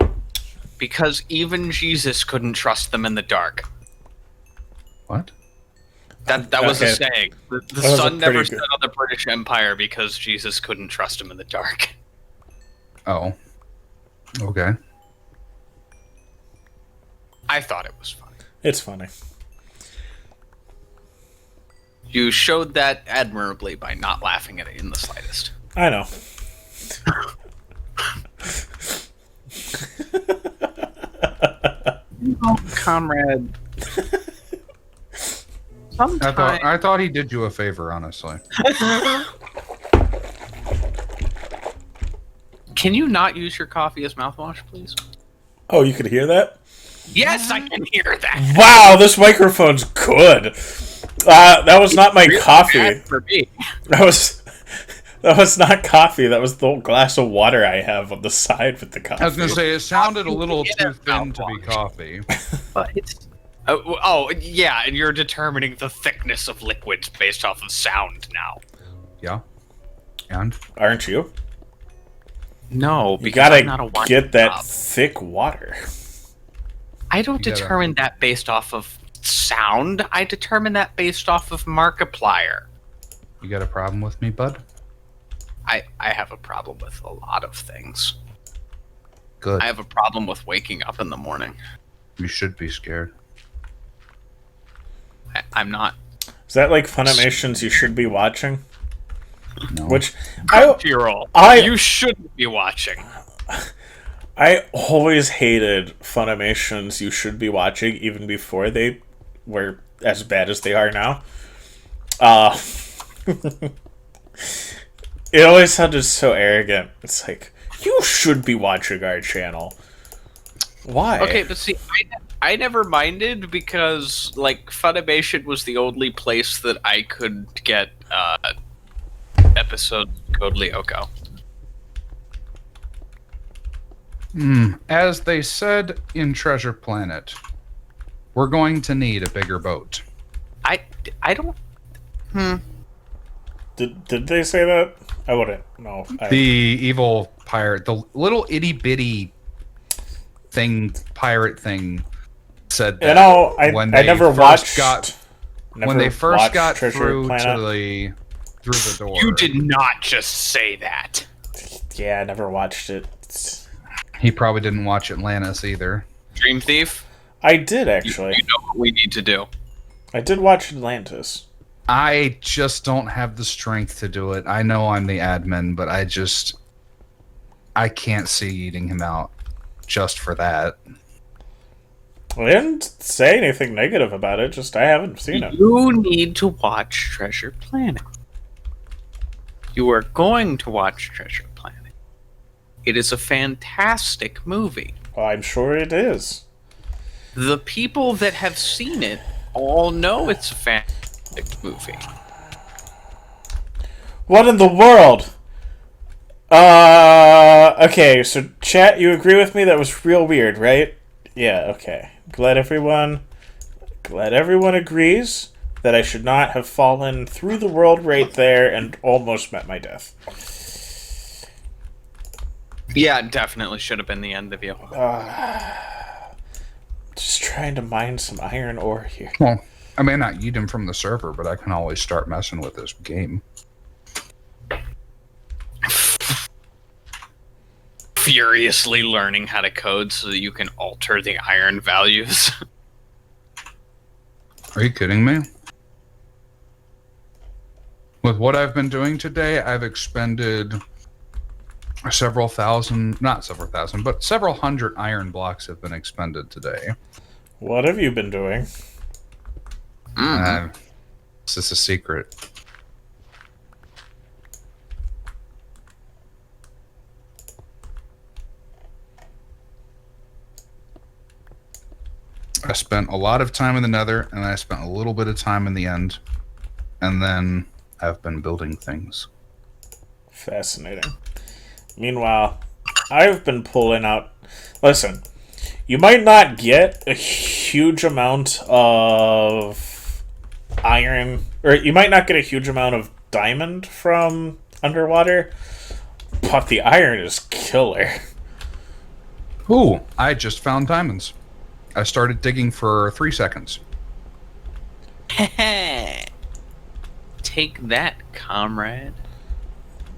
Because even Jesus couldn't trust them in the dark. What? That was a saying. The sun never set on the British Empire because Jesus couldn't trust him in the dark. Oh. Okay. I thought it was funny. It's funny. You showed that admirably by not laughing at it in the slightest. I know. Comrade. I thought he did you a favor, honestly. Can you not use your coffee as mouthwash, please? Oh, you could hear that? Yes, I can hear that. Wow, this microphone's good. That was not my coffee. For me. That was not coffee. That was the whole glass of water I have on the side with the coffee. I was going to say, it sounded a little too thin to be coffee. But it's... yeah, and you're determining the thickness of liquids based off of sound now. Yeah. And? Aren't you? No, You because gotta I'm not a wine get that snob. thick water. I don't determine that based off of sound. I determine that based off of Markiplier. You got a problem with me, bud? I have a problem with a lot of things. Good. I have a problem with waking up in the morning. You should be scared. I'm not. Is that like Funimations you should be watching? No. Which you shouldn't be watching. I always hated Funimations you should be watching, even before they were as bad as they are now. It always sounded so arrogant. It's like, you should be watching our channel. Why? Okay, but see, I never minded because, like, Funimation was the only place that I could get episode Code Lyoko. As they said in Treasure Planet, we're going to need a bigger boat. I don't... Did they say that? I wouldn't know. The evil pirate, the little itty bitty pirate thing, said that. You know, I never watched. When they first got Treasure through Planet. through the door. You did not just say that. Yeah, I never watched it. He probably didn't watch Atlantis either. Dream Thief? I did, actually. You know what we need to do. I did watch Atlantis. I just don't have the strength to do it. I know I'm the admin, but I can't see eating him out just for that. I didn't say anything negative about it, just I haven't seen it. You need to watch Treasure Planet. You are going to watch Treasure Planet. It is a fantastic movie. Well, I'm sure it is. The people that have seen it all know it's a fantastic movie. What in the world? Okay, so chat, you agree with me? That was real weird, right? Yeah, okay. Glad everyone agrees that I should not have fallen through the world right there and almost met my death. Yeah, it definitely should have been the end of you. Just trying to mine some iron ore here. Well, I may not eat him from the server, but I can always start messing with this game. Furiously learning how to code so that you can alter the iron values. Are you kidding me? With what I've been doing today, I've expended several hundred iron blocks have been expended today. What have you been doing? This is a secret. I spent a lot of time in the Nether, and I spent a little bit of time in the End, and then I've been building things. Fascinating. Meanwhile, I've been pulling out... Listen, you might not get a huge amount of iron, or you might not get a huge amount of diamond from underwater, but the iron is killer. Ooh, I just found diamonds. I started digging for 3 seconds. Take that, comrade.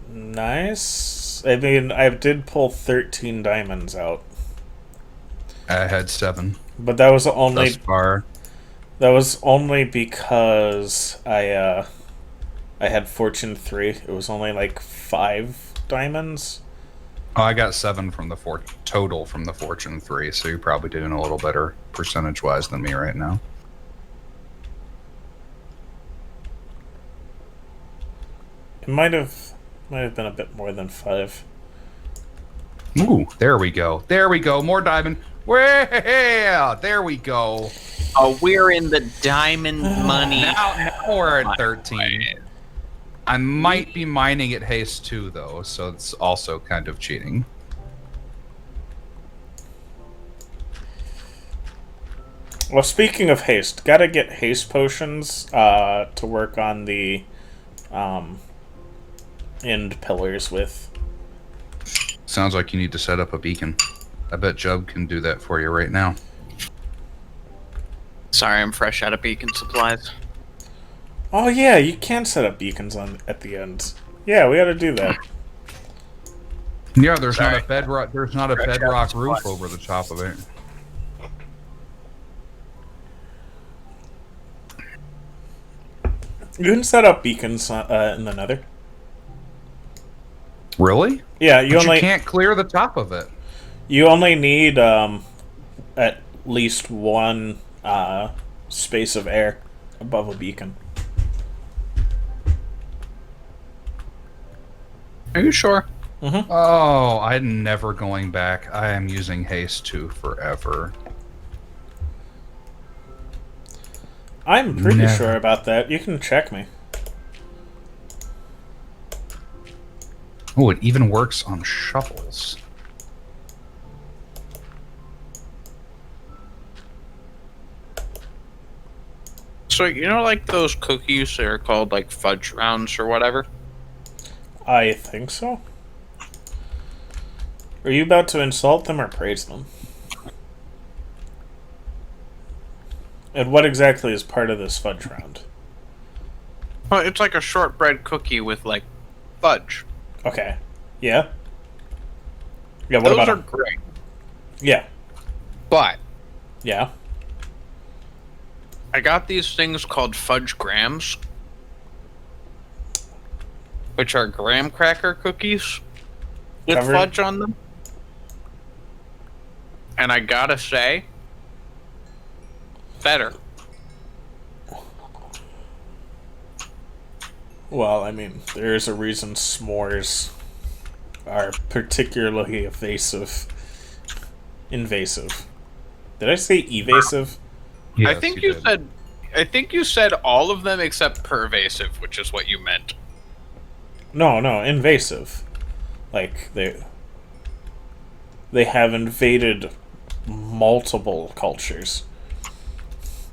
Nice. I mean, I did pull 13 diamonds out. I had 7. But that was only... Thus far. That was only because I had Fortune 3. It was only like 5 diamonds. Oh, I got 7 from the total from the Fortune 3, so you're probably doing a little better percentage-wise than me right now. It might have been a bit more than 5. Ooh, there we go. There we go. More diamond. Well, there we go. Oh, we're in the diamond money. Now we're at 13. I might be mining at haste 2, though, so it's also kind of cheating. Well, speaking of haste, gotta get haste potions to work on the end pillars with. Sounds like you need to set up a beacon. I bet Jub can do that for you right now. Sorry, I'm fresh out of beacon supplies. Oh yeah, you can set up beacons at the end. Yeah, we gotta do that. Yeah, there's not a bedrock. There's not a bedrock roof over the top of it. You can set up beacons in the Nether. Really? Yeah, you can't clear the top of it. You only need at least one space of air above a beacon. Are you sure? Mm-hmm. Oh, I'm never going back. I am using haste 2 forever. I'm pretty sure about that. You can check me. Oh, it even works on shovels. So, you know, like those cookies that are called, like, fudge rounds or whatever? I think so. Are you about to insult them or praise them? And what exactly is part of this fudge round? Well, it's like a shortbread cookie with, like, fudge. Okay. Yeah? Yeah, what Those about are them? great. Yeah. But Yeah. I got these things called fudge grams, which are graham cracker cookies with Covered? fudge on them. And I gotta say, better. Well, I mean, there's a reason s'mores are particularly invasive. Did I say evasive? Yes, I think did. I think you said all of them except pervasive, which is what you meant. No, invasive. Like they have invaded multiple cultures.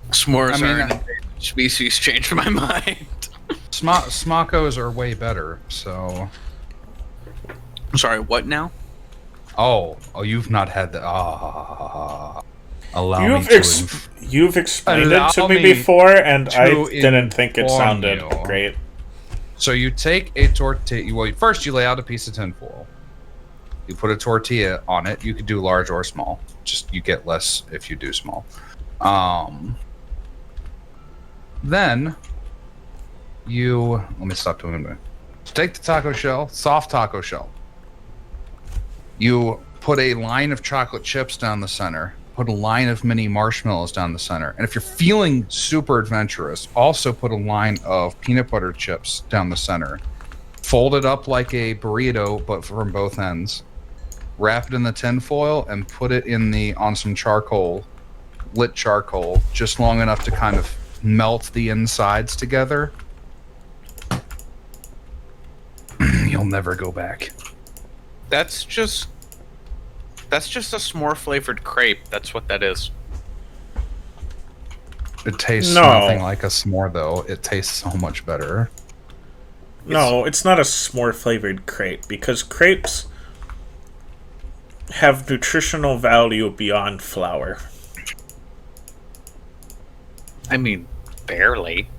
S'mores are an invasive species. Changed my mind. Smockos are way better, so... I'm sorry, what now? Oh, you've not had the... Allow You've me to... You've explained Allow it to me me before, and I to didn't think it inform sounded you. great. So you take a tortilla... Well, first you lay out a piece of tinfoil. You put a tortilla on it. You could do large or small. Just you get less if you do small. Then you... Let me stop doing that. So take the taco shell, soft taco shell. You put a line of chocolate chips down the center. Put a line of mini marshmallows down the center. And if you're feeling super adventurous, also put a line of peanut butter chips down the center. Fold it up like a burrito, but from both ends. Wrap it in the tin foil and put it on some charcoal, lit charcoal, just long enough to kind of melt the insides together. You'll never go back. That's just a s'more flavored crepe. That's what that is. It tastes No. nothing like a s'more, though. It tastes so much better. No, it's not a s'more flavored crepe because crepes have nutritional value beyond flour. I mean, barely.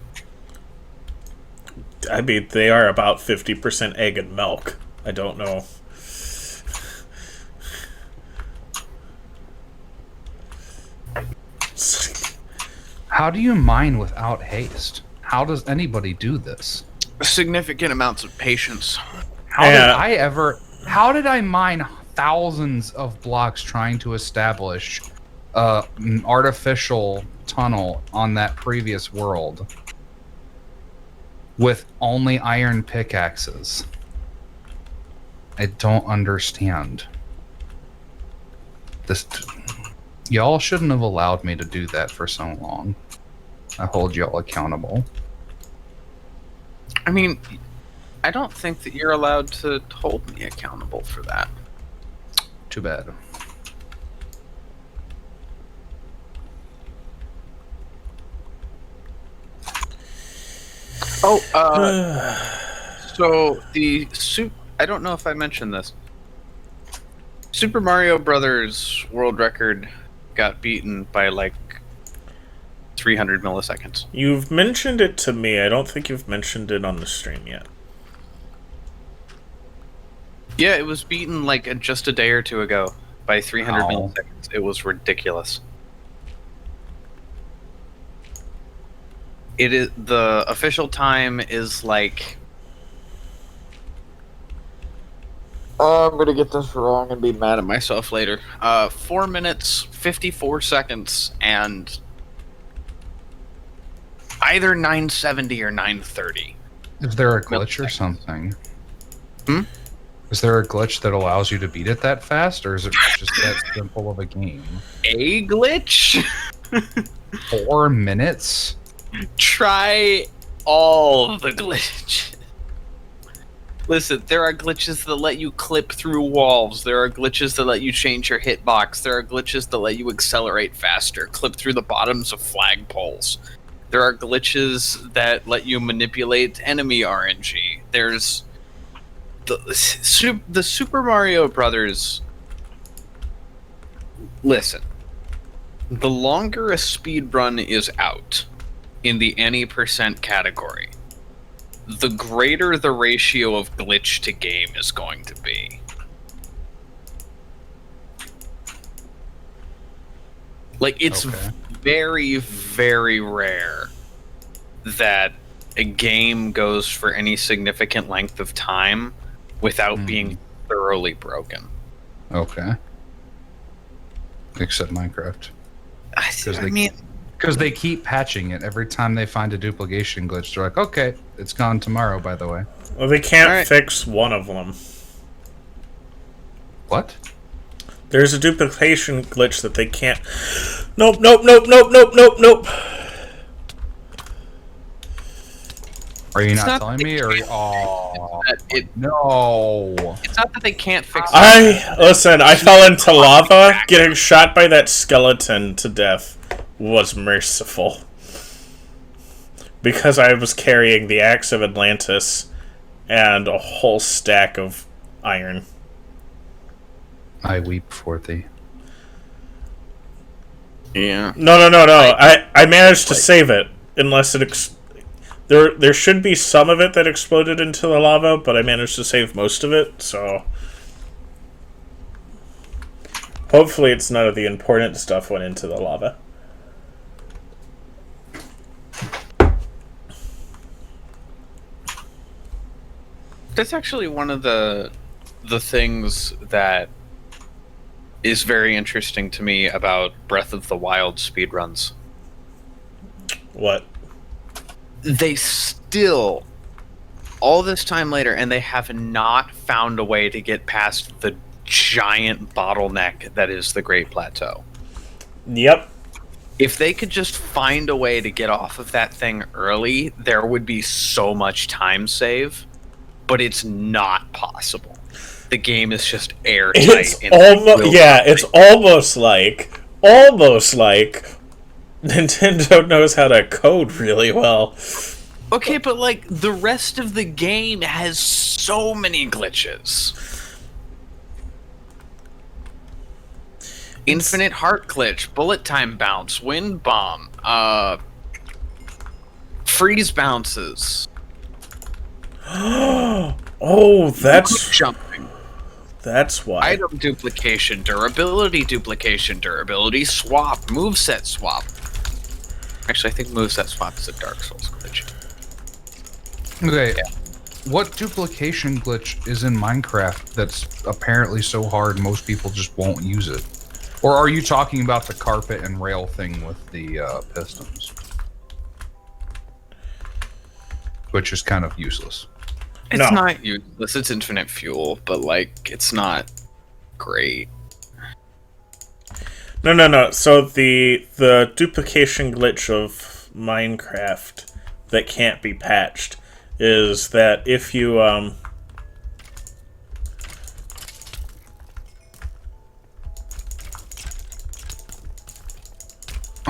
I mean, they are about 50% egg and milk. I don't know. How do you mine without haste? How does anybody do this? Significant amounts of patience. How did I mine thousands of blocks trying to establish an artificial tunnel on that previous world with only iron pickaxes? I don't understand. Y'all shouldn't have allowed me to do that for so long. I hold y'all accountable. I mean, I don't think that you're allowed to hold me accountable for that. Too bad. Oh, so I don't know if I mentioned this. Super Mario Brothers world record got beaten by like 300 milliseconds. You've mentioned it to me. I don't think you've mentioned it on the stream yet. Yeah, it was beaten like just a day or two ago by 300 Ow. milliseconds. It was ridiculous. It is the official time is like. I'm gonna get this wrong and be mad at myself later. 4 minutes, 54 seconds, and either 970 or 930. Is there a glitch or something? Hmm? Is there a glitch that allows you to beat it that fast, or is it just that simple of a game? A glitch? 4 minutes? Try all the glitches. Listen, there are glitches that let you clip through walls. There are glitches that let you change your hitbox. There are glitches that let you accelerate faster, clip through the bottoms of flagpoles. There are glitches that let you manipulate enemy RNG. There's the Super Mario Brothers. Listen, the longer a speedrun is out in the any percent category, the greater the ratio of glitch to game is going to be. Like, it's very, very rare that a game goes for any significant length of time without being thoroughly broken. Okay. Except Minecraft. I mean... Because they keep patching it every time they find a duplication glitch. They're like, okay, it's gone tomorrow, by the way. Well, they can't fix one of them. What? There's a duplication glitch that they can't... Nope, nope, nope, nope, nope, nope, nope. Are you not telling me? Or no. It's not that they can't fix it. Listen, I fell into lava. Getting shot by that skeleton to death was merciful. Because I was carrying the Axe of Atlantis and a whole stack of iron. I weep for thee. Yeah. No. I managed to save it. Unless it... There should be some of it that exploded into the lava, but I managed to save most of it, so... Hopefully it's none of the important stuff went into the lava. That's actually one of the things that is very interesting to me about Breath of the Wild speedruns. What? They still, all this time later, and they have not found a way to get past the giant bottleneck that is the Great Plateau. Yep. If they could just find a way to get off of that thing early, there would be so much time save. But it's not possible. The game is just airtight. It's almost like Nintendo knows how to code really well. Okay, but like the rest of the game has so many glitches. Infinite heart glitch, bullet time bounce, wind bomb, freeze bounces. Oh, that's jumping. That's why. Item duplication, durability swap, moveset swap. Actually, I think moveset swap is a Dark Souls glitch. Okay. Yeah. What duplication glitch is in Minecraft that's apparently so hard most people just won't use it? Or are you talking about the carpet and rail thing with the pistons? Which is kind of useless. It's not useless. It's infinite fuel, but like it's not great. No. So the duplication glitch of Minecraft that can't be patched is that if you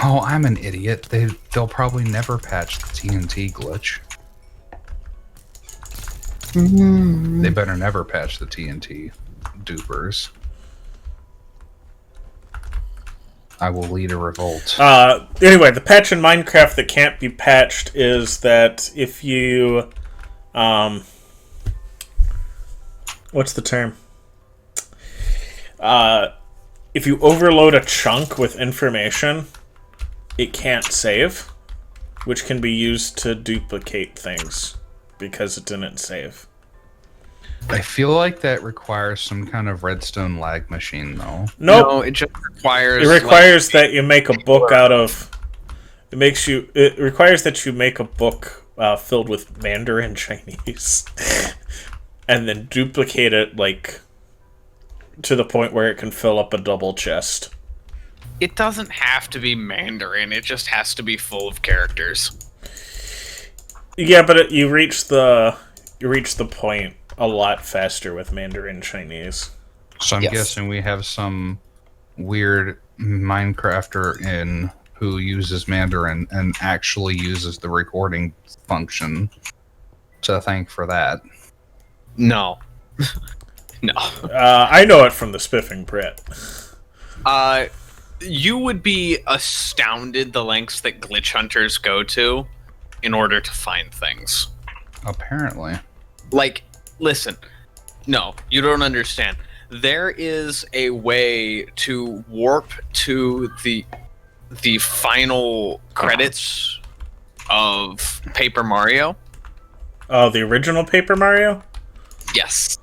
Oh, I'm an idiot. They'll probably never patch the TNT glitch. They better never patch the TNT dupers. I will lead a revolt. Anyway, the patch in Minecraft that can't be patched is that if you what's the term? If you overload a chunk with information, it can't save, which can be used to duplicate things because it didn't save. I feel like that requires some kind of redstone lag machine, though. Nope. No, it just requires. It requires that you make a book out of. It requires that you make a book filled with Mandarin Chinese, and then duplicate it like to the point where it can fill up a double chest. It doesn't have to be Mandarin. It just has to be full of characters. Yeah, but you reach the point a lot faster with Mandarin Chinese. So I'm guessing we have some weird Minecrafter in who uses Mandarin and actually uses the recording function to thank for that. No. No. I know it from the Spiffing Brit. You would be astounded the lengths that glitch hunters go to in order to find things. Apparently. Like, listen. No, you don't understand. There is a way to warp to the final credits of Paper Mario. Oh, the original Paper Mario? Yes.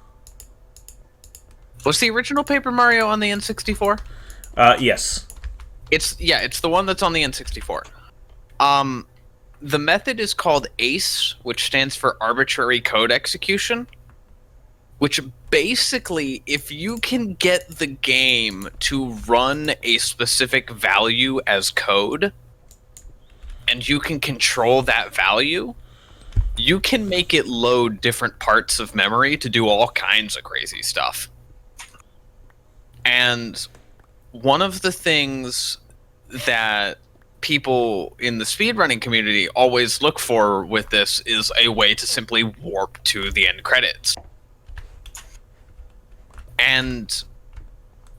Was the original Paper Mario on the N64? Yes. It's the one that's on the N64. The method is called ACE, which stands for Arbitrary Code Execution. Which basically, if you can get the game to run a specific value as code, and you can control that value, you can make it load different parts of memory to do all kinds of crazy stuff. And one of the things that people in the speedrunning community always look for with this is a way to simply warp to the end credits. And,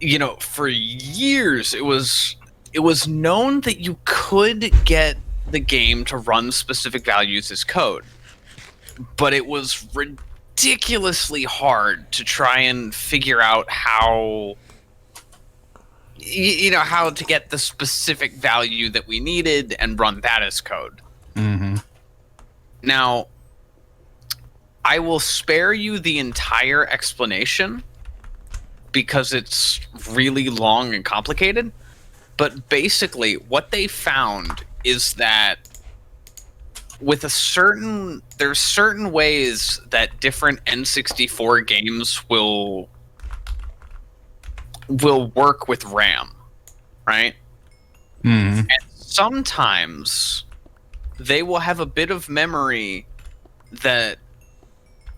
you know, for years it was known that you could get the game to run specific values as code. But it was ridiculously hard to try and figure out how how to get the specific value that we needed and run that as code. Mm-hmm. Now, I will spare you the entire explanation because it's really long and complicated. But basically, what they found is that there's certain ways that different N64 games will work with RAM, right? Mm-hmm. And sometimes they will have a bit of memory that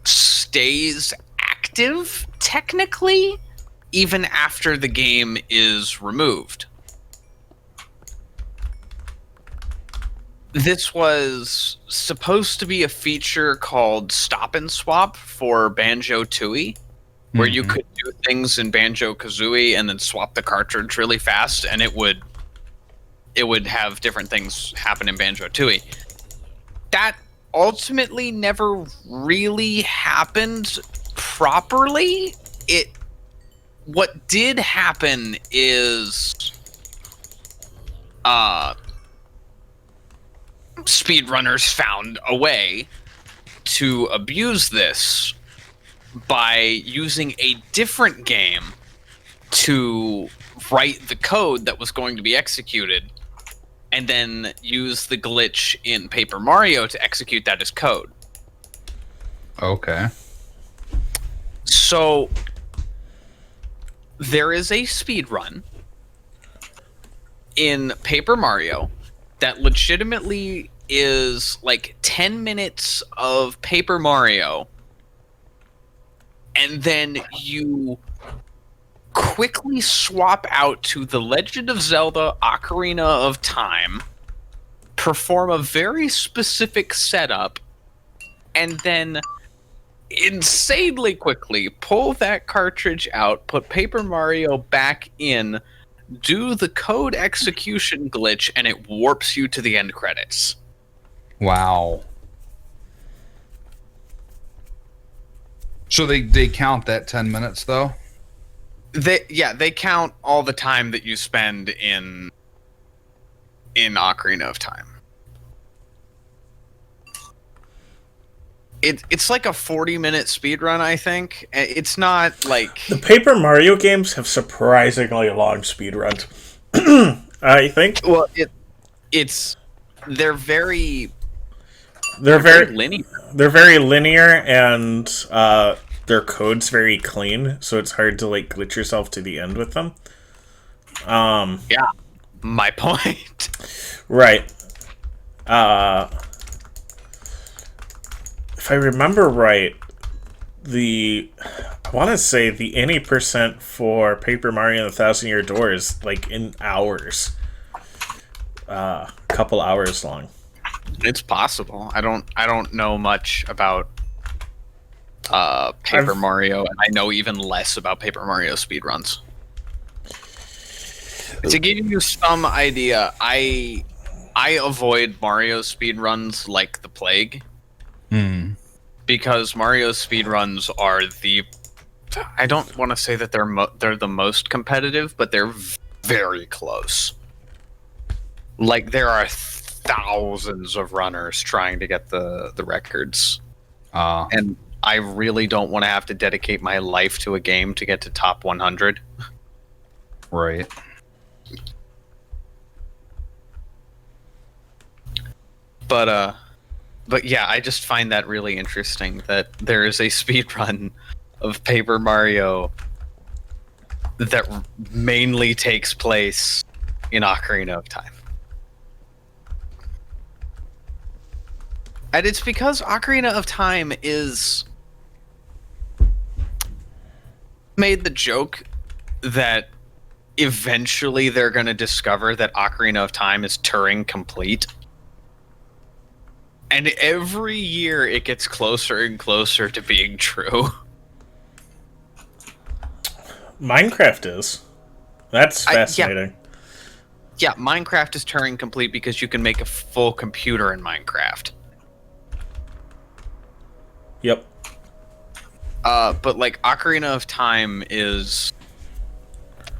stays active, technically, even after the game is removed. This was supposed to be a feature called Stop and Swap for Banjo-Tooie, where you could do things in Banjo-Kazooie and then swap the cartridge really fast, and it would have different things happen in Banjo-Tooie. That ultimately never really happened properly. What did happen is speedrunners found a way to abuse this by using a different game to write the code that was going to be executed, and then use the glitch in Paper Mario to execute that as code. Okay. So there is a speedrun in Paper Mario that legitimately is like 10 minutes of Paper Mario, and then you quickly swap out to The Legend of Zelda Ocarina of Time, perform a very specific setup, and then insanely quickly pull that cartridge out, put Paper Mario back in, do the code execution glitch, and it warps you to the end credits. Wow. So they count that 10 minutes though? They count all the time that you spend in Ocarina of Time. It's like a 40-minute speedrun, I think. It's not like... The Paper Mario games have surprisingly long speedruns. I think. Well, they're very linear. They're very linear, and their code's very clean, so it's hard to like glitch yourself to the end with them. Yeah, my point. Right. If I remember right, I want to say the any percent for Paper Mario and the Thousand Year Door is like in hours, a couple hours long. It's possible. I don't know much about Paper Mario, and I know even less about Paper Mario speedruns. To give you some idea, I avoid Mario speedruns like the plague. Because Mario speedruns are I don't want to say that they're the most competitive, but they're very close. Like, there are thousands of runners trying to get the records. And I really don't want to have to dedicate my life to a game to get to top 100. Right. But yeah, I just find that really interesting that there is a speedrun of Paper Mario that mainly takes place in Ocarina of Time. And it's because Ocarina of Time made the joke that eventually they're going to discover that Ocarina of Time is Turing complete. And every year it gets closer and closer to being true. Minecraft is. That's fascinating. Yeah, Minecraft is Turing complete because you can make a full computer in Minecraft. Yep. But like Ocarina of Time is...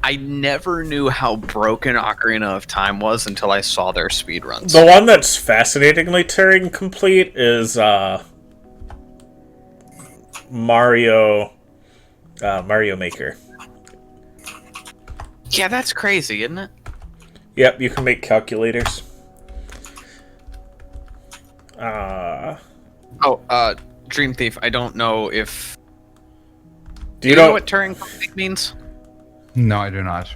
I never knew how broken Ocarina of Time was until I saw their speedruns. The one that's fascinatingly Turing complete is Mario Maker. Yeah, that's crazy, isn't it? Yep, you can make calculators. Dream Thief, I don't know if... Do you know what Turing complete means? No, I do not.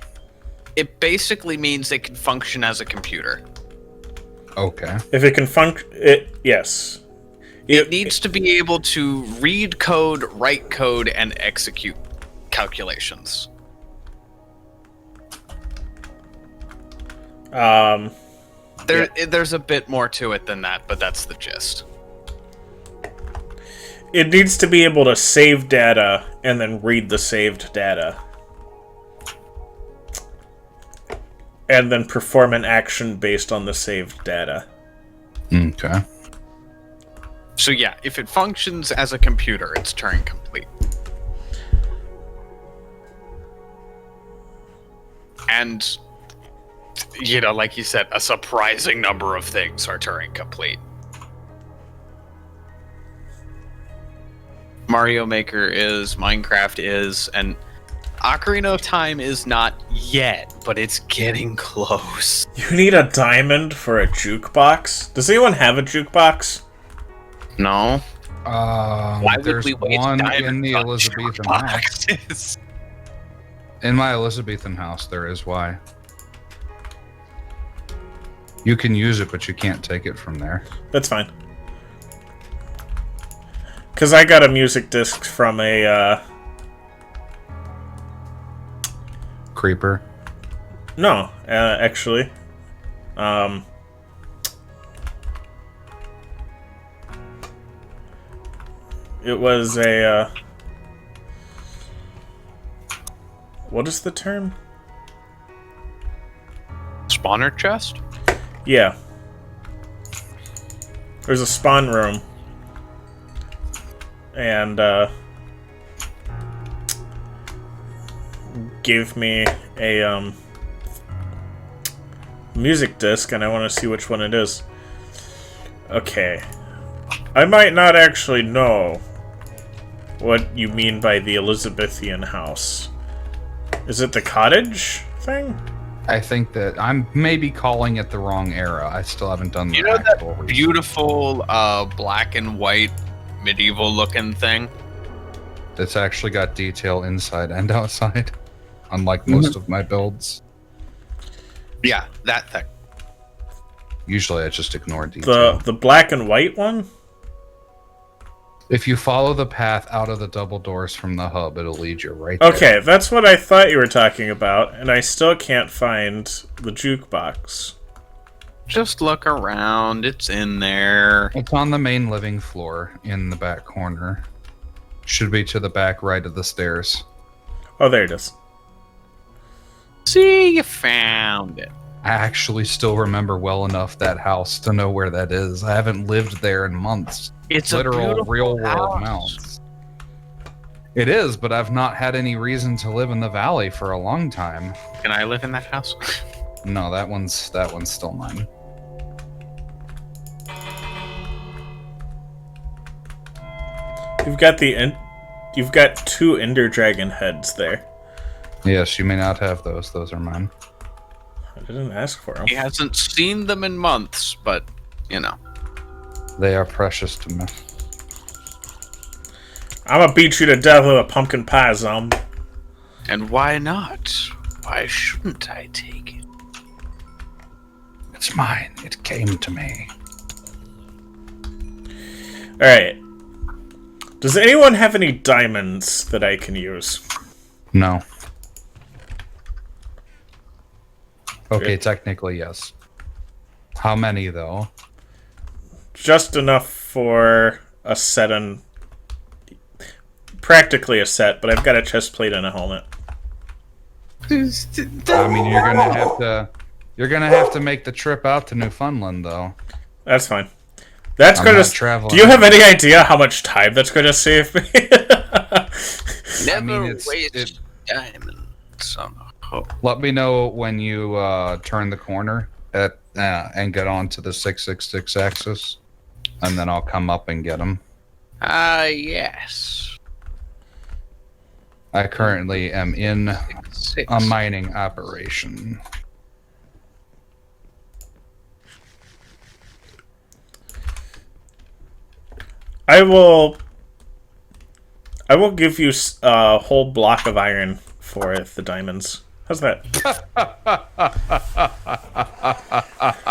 It basically means it can function as a computer. Okay. If it can function... Yes. It needs to be able to read code, write code, and execute calculations. There's a bit more to it than that, but that's the gist. It needs to be able to save data and then read the saved data. And then perform an action based on the saved data. Okay. So yeah, if it functions as a computer, it's Turing complete. And you know, like you said, a surprising number of things are Turing complete. Mario Maker is, Minecraft is, and Ocarina of Time is not yet, but it's getting close. You need a diamond for a jukebox? Does anyone have a jukebox? No. Why there's would we waste one diamonds in the on Elizabethan house. jukeboxes? In my Elizabethan house, there is why. You can use it, but you can't take it from there. That's fine. Because I got a music disc from a, Creeper. No, actually. It was a, what is the term? Spawner chest? Yeah. There's a spawn room. And, gave me a, music disc, and I want to see which one it is. Okay. I might not actually know what you mean by the Elizabethan house. Is it the cottage thing? I think that I'm maybe calling it the wrong era. I still haven't done the You know actual that research. beautiful black and white medieval looking thing? It's actually got detail inside and outside, unlike most of my builds. Yeah, that thing. Usually I just ignore detail. The black and white one? If you follow the path out of the double doors from the hub, it'll lead you right there. Okay, that's what I thought you were talking about, and I still can't find the jukebox. Just look around. It's in there. It's on the main living floor in the back corner. Should be to the back right of the stairs. Oh, there it is. See, you found it. I actually still remember well enough that house to know where that is. I haven't lived there in months. It's Literal, a beautiful real world house. amounts. It is, but I've not had any reason to live in the valley for a long time. Can I live in that house? No, that one's still mine. You've got two Ender Dragon heads there. Yes, you may not have those. Those are mine. I didn't ask for them. He hasn't seen them in months, but, you know. They are precious to me. I'm gonna beat you to death with a pumpkin pie, zom. And why not? Why shouldn't I take it? It's mine. It came to me. Alright. Does anyone have any diamonds that I can use? No. Okay, technically, yes. How many, though? Just enough for a set and... Practically a set, but I've got a chest plate and a helmet. I mean, you're gonna have to make the trip out to Newfoundland, though. That's fine. That's I'm gonna... not traveling. Do you have any idea how much time that's gonna save me? Never it's- waste diamonds on a hoe. Let me know when you turn the corner and get onto the 666 axis, and then I'll come up and get them. Yes. I currently am in Six. a mining operation. I will give you a whole block of iron for the diamonds. How's that?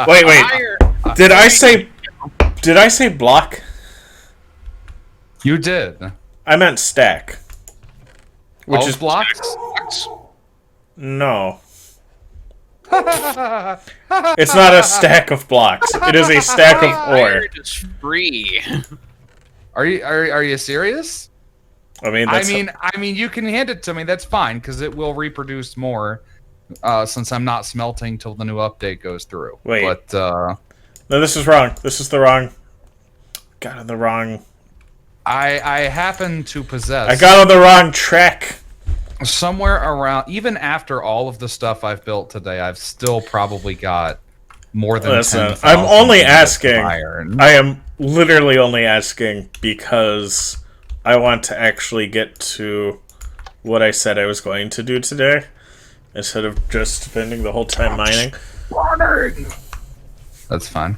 Wait. Did I say block? You did. I meant stack. Which All is blocks? No. It's not a stack of blocks. It is a stack of ore. Iron is free. Are you serious? I mean, I mean, you can hand it to me. That's fine because it will reproduce more, since I'm not smelting till the new update goes through. Wait. But no, this is wrong. This is the wrong. Got on the wrong. I happen to possess. I got on the wrong track. somewhere around, even after all of the stuff I've built today, I've still probably got more than 10,000 I'm only ingots of asking. iron. I am literally only asking because I want to actually get to what I said I was going to do today, instead of just spending the whole time mining. That's fine.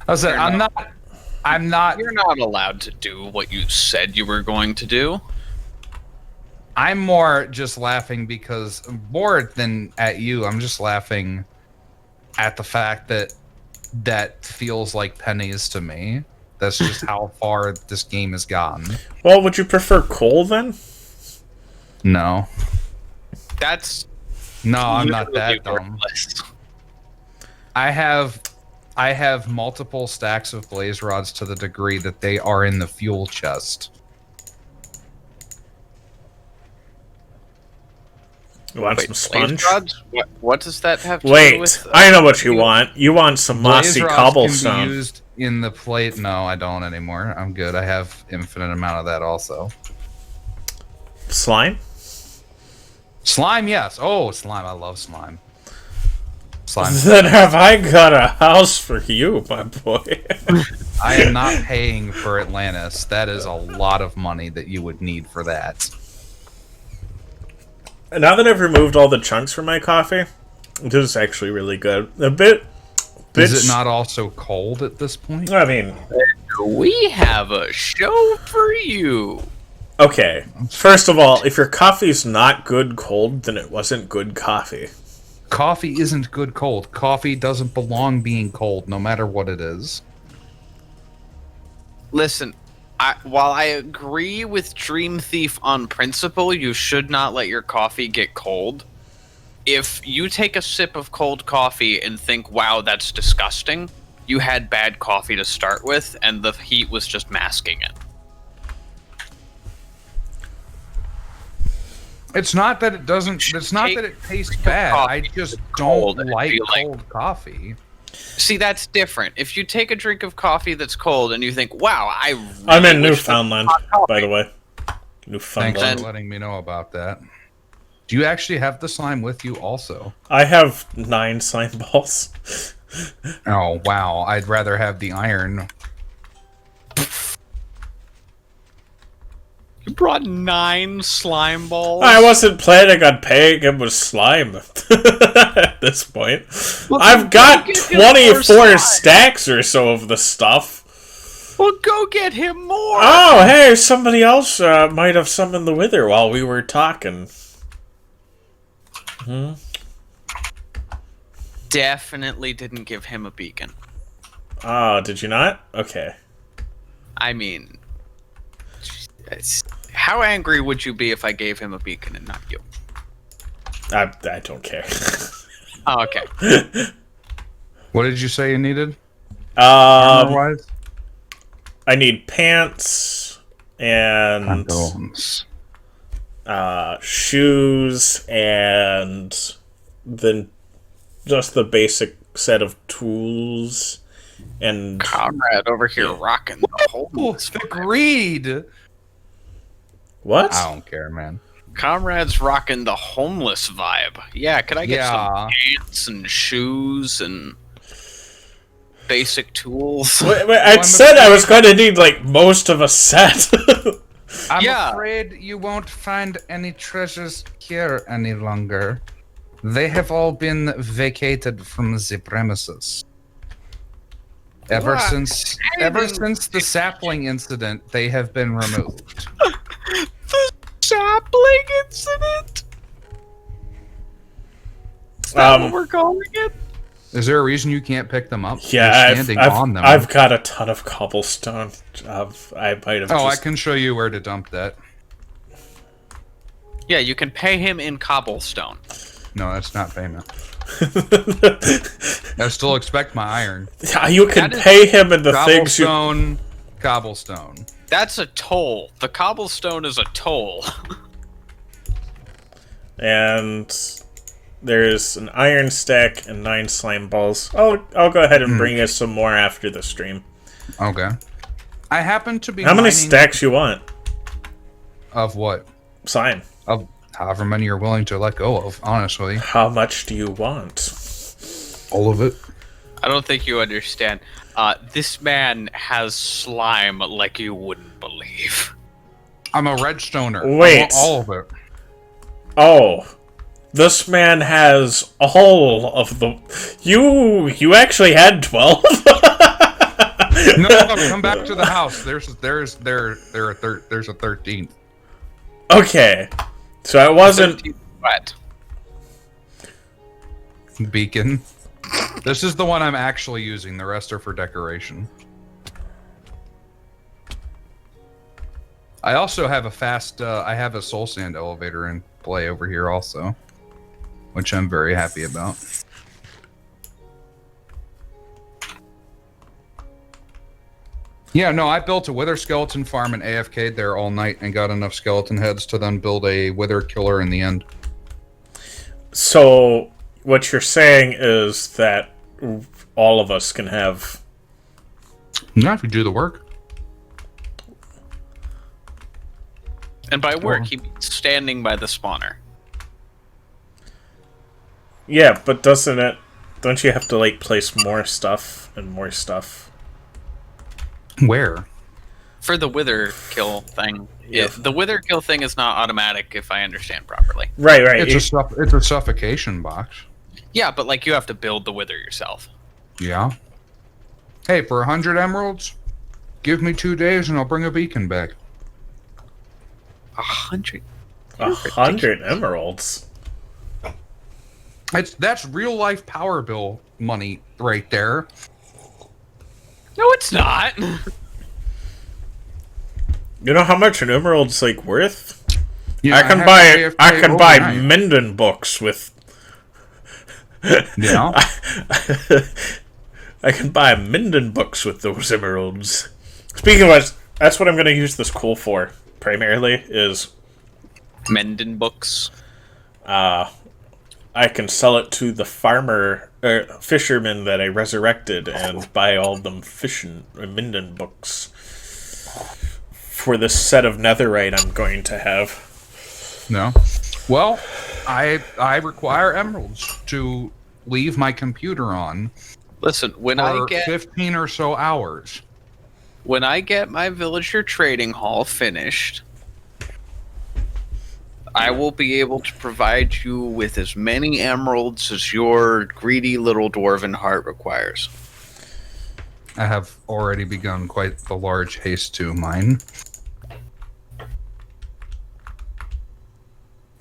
I said, I'm not. You're not allowed to do what you said you were going to do. I'm more just laughing because, more than at you, I'm just laughing at the fact that that feels like pennies to me. That's just how far this game has gotten. Well, would you prefer coal then? No. That's No, I'm not literally that dumb. worthless. I have multiple stacks of blaze rods to the degree that they are in the fuel chest. You want some sponge? Rods? What does that have to Wait, do with... I know what you want. You want some mossy Blaze rods cobblestone. can be used in the plate. No, I don't anymore. I'm good. I have infinite amount of that also. Slime? Slime, yes. Oh, slime. I love slime. Slime. Then have I got a house for you, my boy? I am not paying for Atlantis. That is a lot of money that you would need for that. Now that I've removed all the chunks from my coffee, this is actually really good. A bit... Is it not also cold at this point? I mean... We have a show for you. Okay, first of all, if your coffee's not good cold, then it wasn't good coffee. Coffee isn't good cold. Coffee doesn't belong being cold, no matter what it is. Listen, while I agree with Dream Thief on principle, you should not let your coffee get cold. If you take a sip of cold coffee and think, wow, that's disgusting, you had bad coffee to start with, and the heat was just masking it. It's not that it doesn't. It's not that it tastes bad. I just don't like cold coffee. See, that's different. If you take a drink of coffee that's cold and you think, wow, I'm in Newfoundland, by the way. Newfoundland. Thanks for letting me know about that. Do you actually have the slime with you also? I have 9 slime balls. Oh, wow. I'd rather have the iron. You brought 9 slime balls? I wasn't planning on paying him with slime at this point. Well, I've got 24 stacks or so of the stuff. Well, go get him more! Oh, hey, somebody else might have summoned the Wither while we were talking. Hmm? Definitely didn't give him a beacon. Oh, did you not? Okay. I mean... How angry would you be if I gave him a beacon and not you? I don't care. Oh, okay. What did you say you needed? I need pants and shoes and then just the basic set of tools and Comrade over here rocking the whole agreed. What? I don't care, man. Comrade's rocking the homeless vibe. Yeah, could I get some pants and shoes and basic tools? Wait, I said I was going to need, like, most of a set. I'm afraid you won't find any treasures here any longer. They have all been vacated from the premises. Ever since the sapling incident, they have been removed. The sapling incident? Is that what we're calling it? Is there a reason you can't pick them up? Yeah, You're standing on them. I've got a ton of cobblestone. I might have. I can show you where to dump that. Yeah, you can pay him in cobblestone. No, that's not payment. I still expect my iron. Yeah, you can pay him in the things you... Cobblestone. That's a toll. The cobblestone is a toll. And there's an iron stack and 9 slime balls. I'll go ahead and bring you some more after the stream. Okay. I happen to be How many stacks you want? Of what? Sign. Of however many you're willing to let go of, honestly. How much do you want? All of it. I don't think you understand. This man has slime like you wouldn't believe. I'm a redstoner. Wait. I want all of it. Oh. This man has all of the... You actually had 12? No, come back to the house. There's a 13th. Okay. So it wasn't... What? Beacon. This is the one I'm actually using. The rest are for decoration. I also have I have a soul sand elevator in play over here also, which I'm very happy about. Yeah, no, I built a wither skeleton farm and AFK'd there all night and got enough skeleton heads to then build a wither killer in the end. So, what you're saying is that all of us can have... Not if you do the work. And by work, he means standing by the spawner. Yeah, but doesn't it... Don't you have to, like, place more stuff and more stuff? Where? For the wither kill thing. Yeah. The wither kill thing is not automatic, if I understand properly. Right. It's a suffocation box. Yeah, but like you have to build the wither yourself. Yeah. Hey, for 100 emeralds, give me 2 days and I'll bring a beacon back. 100? 100 emeralds? That's real life power bill money right there. No, it's not. You know how much an emerald's like worth? Yeah, I can buy Minden books with... Yeah. I can buy Minden books with those emeralds. Speaking of which, that's what I'm going to use this coal for, primarily, is... Menden books. I can sell it to the fisherman that I resurrected and buy all them Minden books for this set of netherite I'm going to have. No. Well, I require emeralds to leave my computer on. Listen, when for I get 15 or so hours. When I get my villager trading hall finished, I will be able to provide you with as many emeralds as your greedy little dwarven heart requires. I have already begun quite the large haste to mine.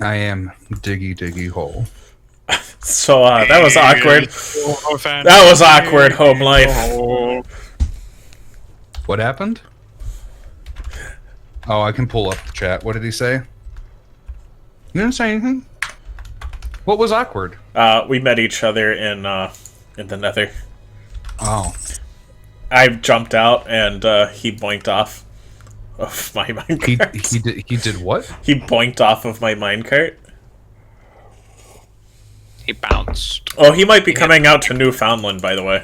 I am diggy hole. So, that was awkward. That was awkward, home life. What happened? Oh, I can pull up the chat. What did he say? He didn't say anything. What was awkward? We met each other in the nether. Oh. I jumped out and he boinked off of my minecart. He did what? He boinked off of my minecart. He bounced. Oh, he might be coming out to Newfoundland, by the way.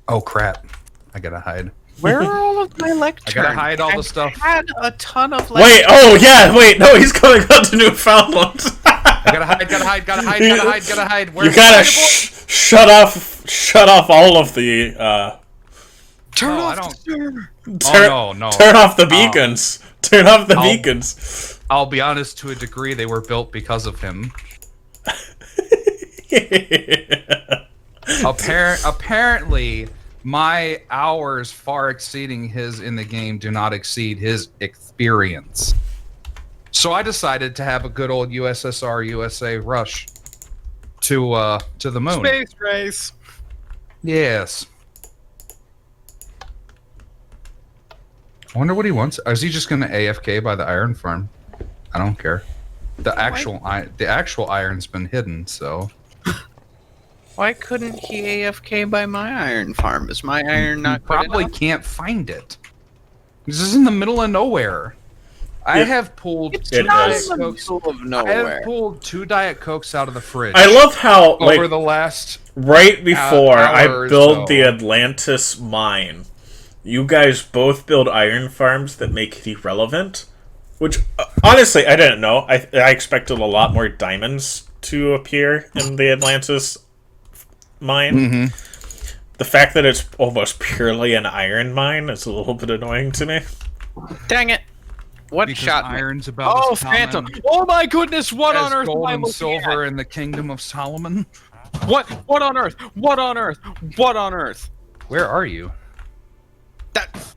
Oh crap! I gotta hide. Where are all of my lecterns? I gotta hide all the stuff. I had a ton of lecterns. Wait, oh yeah, wait, no, he's coming out to Newfoundland. I gotta hide. You gotta shut off all of the, Turn no, off I don't... the Turn off the beacons. Turn off the beacons. I'll be honest, to a degree, they were built because of him. Apparently, my hours far exceeding his in the game do not exceed his experience. So I decided to have a good old USSR USA rush to the moon. Space race. Yes. I wonder what he wants. Is he just gonna AFK by the iron farm? I don't care. The actual iron's been hidden, so. Why couldn't he AFK by my iron farm? Is my iron not probably can't find it. This is in the middle of nowhere. I have pulled two Diet Cokes. I have pulled 2 Diet Cokes out of the fridge. I love how over the last right before I build the Atlantis mine, you guys both build iron farms that make it irrelevant. Which, honestly, I didn't know. I expected a lot more diamonds to appear in the Atlantis mine. Mm-hmm. The fact that it's almost purely an iron mine is a little bit annoying to me. Dang it! What Because shot? iron's about Oh, as common Phantom! Oh my goodness! What as on earth gold am I and looking silver at? in the kingdom of Solomon. What? What on earth? What on earth? What on earth? Where are you? That.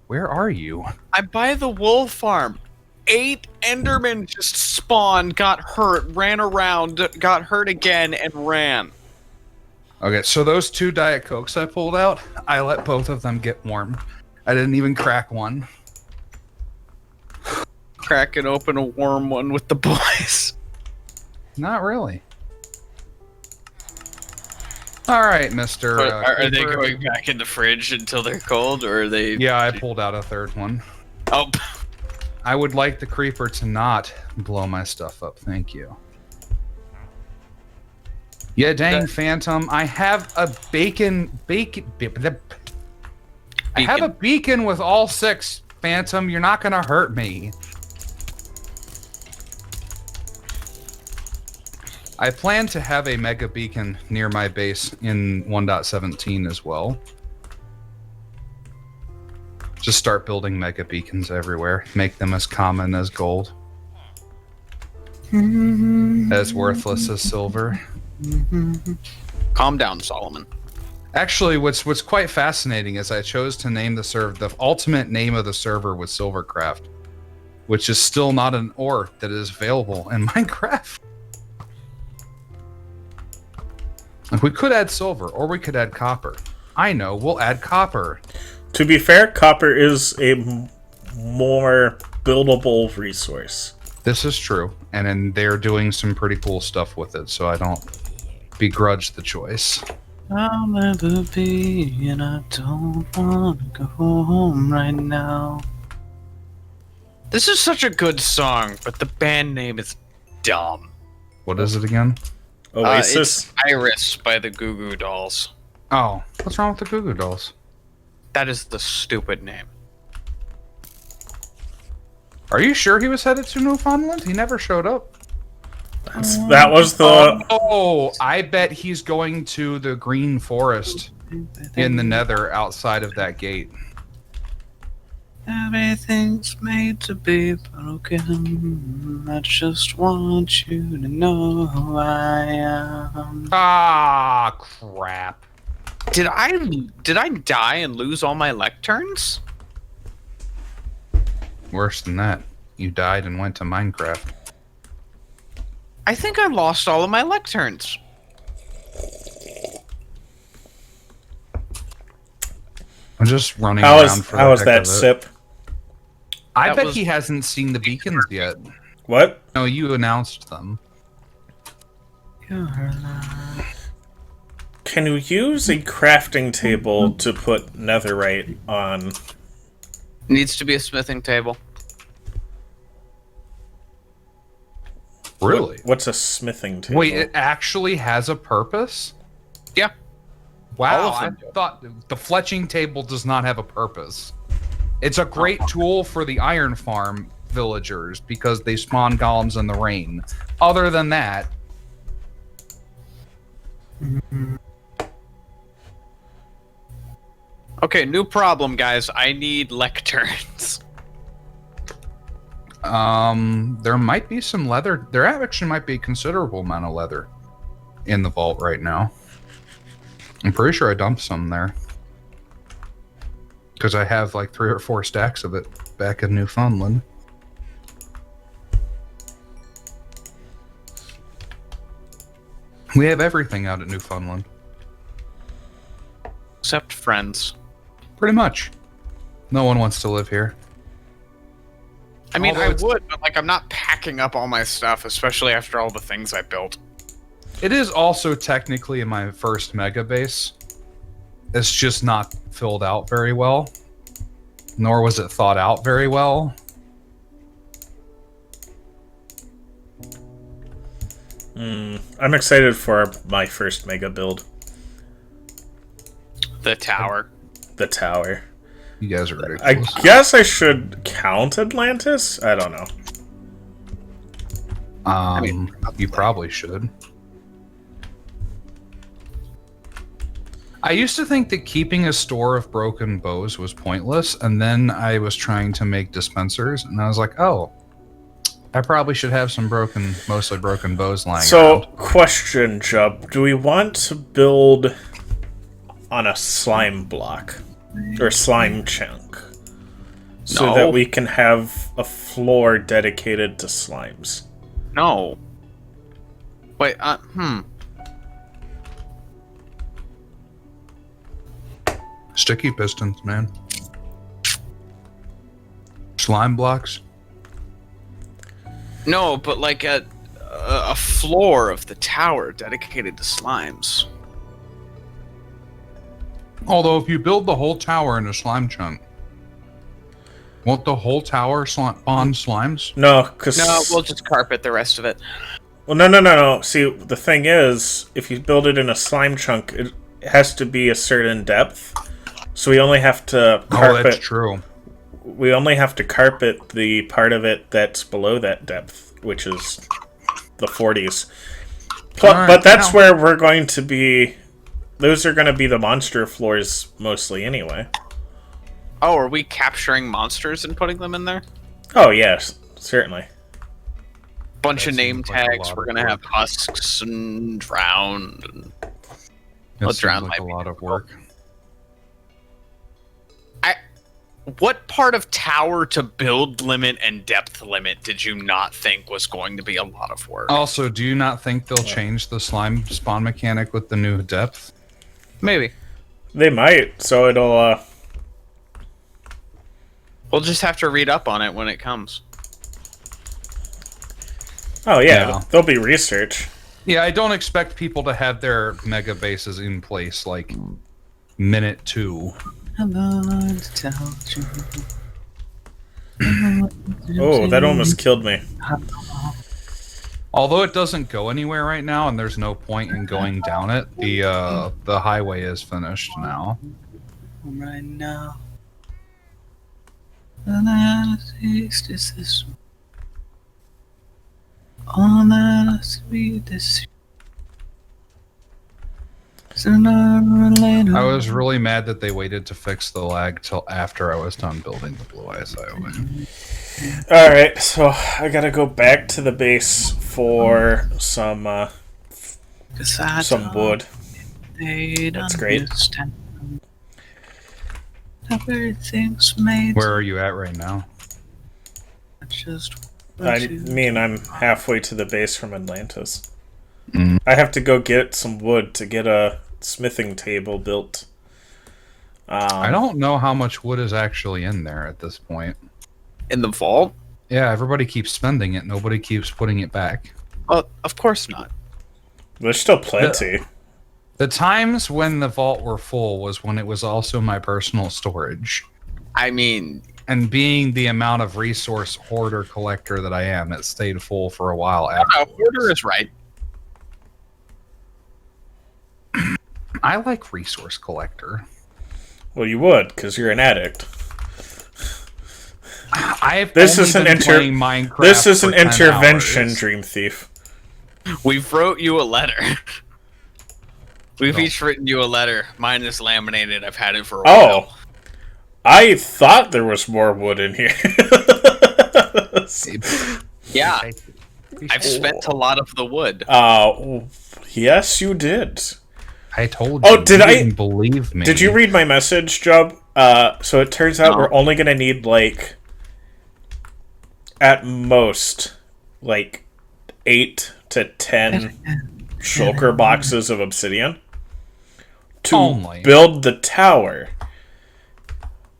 Where are you? I'm by the wool farm. 8 Endermen just spawned, got hurt, ran around, got hurt again, and ran. Okay, so those 2 Diet Cokes I pulled out, I let both of them get warm. I didn't even crack one. Cracking open a warm one with the boys. Not really. All right, Mister. Are they going back in the fridge until they're cold, or are they? Yeah, I pulled out a 3rd one. Oh. I would like the creeper to not blow my stuff up. Thank you. Yeah, dang, Phantom. I have a I have a beacon with all 6. Phantom, you're not gonna hurt me. I plan to have a mega beacon near my base in 1.17 as well. Just start building mega beacons everywhere. Make them as common as gold. As worthless as silver. Calm down, Solomon. Actually, what's quite fascinating is I chose to name the server. The ultimate name of the server was Silvercraft, which is still not an ore that is available in Minecraft. Like, we could add silver, or we could add copper. I know, we'll add copper. To be fair, copper is a more buildable resource. This is true, and they're doing some pretty cool stuff with it, so I don't begrudge the choice. I'll never be, and I don't want to go home right now. This is such a good song, but the band name is dumb. What is it again? Oasis? It's Iris by the Goo Goo Dolls. Oh, what's wrong with the Goo Goo Dolls? That is the stupid name. Are you sure he was headed to Newfoundland? He never showed up. That was the... Oh, I bet he's going to the Green Forest in the Nether outside of that gate. Everything's made to be broken. I just want you to know who I am. Ah, crap. Did I die and lose all my lecterns? Worse than that. You died and went to Minecraft. I think I lost all of my lecterns. I'm just running How around for the is heck that of it. sip? I That bet was- he hasn't seen the beacons yet. What? No, you announced them. Can you use a crafting table to put netherite on? Needs to be a smithing table. Really? What's a smithing table? Wait, it actually has a purpose? Yeah. Wow, All of I them do. thought the fletching table does not have a purpose. It's a great tool for the iron farm villagers because they spawn golems in the rain. Other than that, Okay, new problem, guys. I need lecterns. there might be some leather. There actually might be a considerable amount of leather in the vault right now. I'm pretty sure I dumped some there. Because I have like 3 or 4 stacks of it back in Newfoundland. We have everything out at Newfoundland. Except friends. Pretty much. No one wants to live here. I mean, Although I it's- would, but like, I'm not packing up all my stuff, especially after all the things I built. It is also technically in my first mega base. It's just not filled out very well. Nor was it thought out very well. I'm excited for my first mega build. The tower. The tower. You guys are I ridiculous. guess I should count Atlantis? I don't know. You probably should. I used to think that keeping a store of broken bows was pointless, and then I was trying to make dispensers, and I was like, oh, I probably should have some mostly broken bows lying around. So, question, Jub. Do we want to build on a slime block? Or slime chunk? So that we can have a floor dedicated to slimes? No. Wait, Sticky pistons, man. Slime blocks. No, but like a floor of the tower dedicated to slimes. Although if you build the whole tower in a slime chunk, won't the whole tower spawn slimes? No, because... No, we'll just carpet the rest of it. Well, no. See, the thing is, if you build it in a slime chunk, it has to be a certain depth. So we only have to carpet... Oh, that's true. We only have to carpet the part of it that's below that depth, which is the 40s. Right, but that's where we're going to be... Those are going to be the monster floors mostly anyway. Oh, are we capturing monsters and putting them in there? Oh, yes. Certainly. Bunch of name tags. We're going to have husks and drowned. And... That seems like a lot of work. What part of tower to build limit and depth limit did you not think was going to be a lot of work? Also, do you not think they'll change the slime spawn mechanic with the new depth? Maybe. They might, so it'll, We'll just have to read up on it when it comes. Oh, yeah. There'll be research. Yeah, I don't expect people to have their mega bases in place, like, minute 2. Oh, that almost killed me. Although it doesn't go anywhere right now, and there's no point in going down it, the highway is finished now. Right now. And I taste is this. All that sweet is. I was really mad that they waited to fix the lag till after I was done building the Blue Eyes Highway. Alright, so I gotta go back to the base for some wood. That's great. Where are you at right now? I'm halfway to the base from Atlantis. I have to go get some wood to get a smithing table built. I don't know how much wood is actually in there at this point. In the vault? Yeah, everybody keeps spending it. Nobody keeps putting it back. Of course not. There's still plenty. The times when the vault were full was when it was also my personal storage. I mean... And being the amount of resource hoarder collector that I am, it stayed full for a while after. Hoarder is right. I like resource collector. Well, you would, because you're an addict. This is an intervention, Dream Thief. We've wrote you a letter. We've each written you a letter. Mine is laminated. I've had it for a while. Oh. I thought there was more wood in here. Yeah. I've spent a lot of the wood. Yes, you did. I told you. Oh, did I didn't believe me? Did you read my message, Job? So it turns out we're only gonna need, like, at most, like, 8 to 10 shulker boxes of obsidian to build the tower.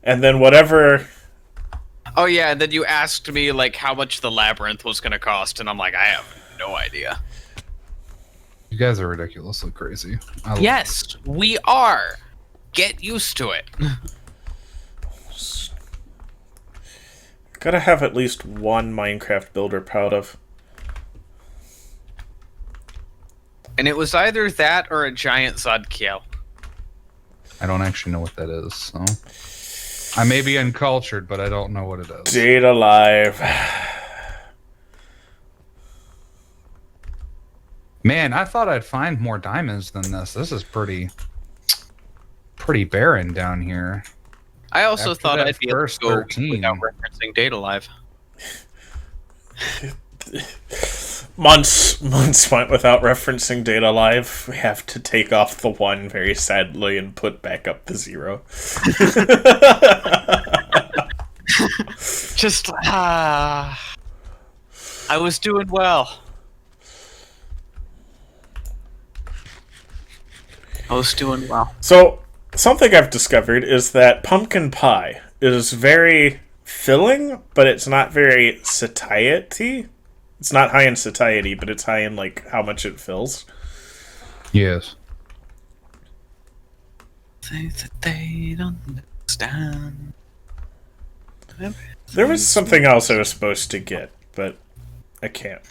And then whatever... Oh, yeah, and then you asked me, like, how much the labyrinth was gonna cost, and I'm like, I have no idea. You guys are ridiculously crazy. Yes, we are. Get used to it. Gotta have at least one Minecraft builder proud of. And it was either that or a giant Zodkiel. I don't actually know what that is, so... I may be uncultured, but I don't know what it is. Data Live. Man, I thought I'd find more diamonds than this. This is pretty barren down here. I also After thought that I'd be able first to go 13. without referencing Data Live. Months went without referencing Data Live. We have to take off the 1 very sadly and put back up the 0. Just, I was doing well. So, something I've discovered is that pumpkin pie is very filling, but it's not very satiety. It's not high in satiety, but it's high in, like, how much it fills. Yes. Say that they don't understand. There was something else I was supposed to get, but I can't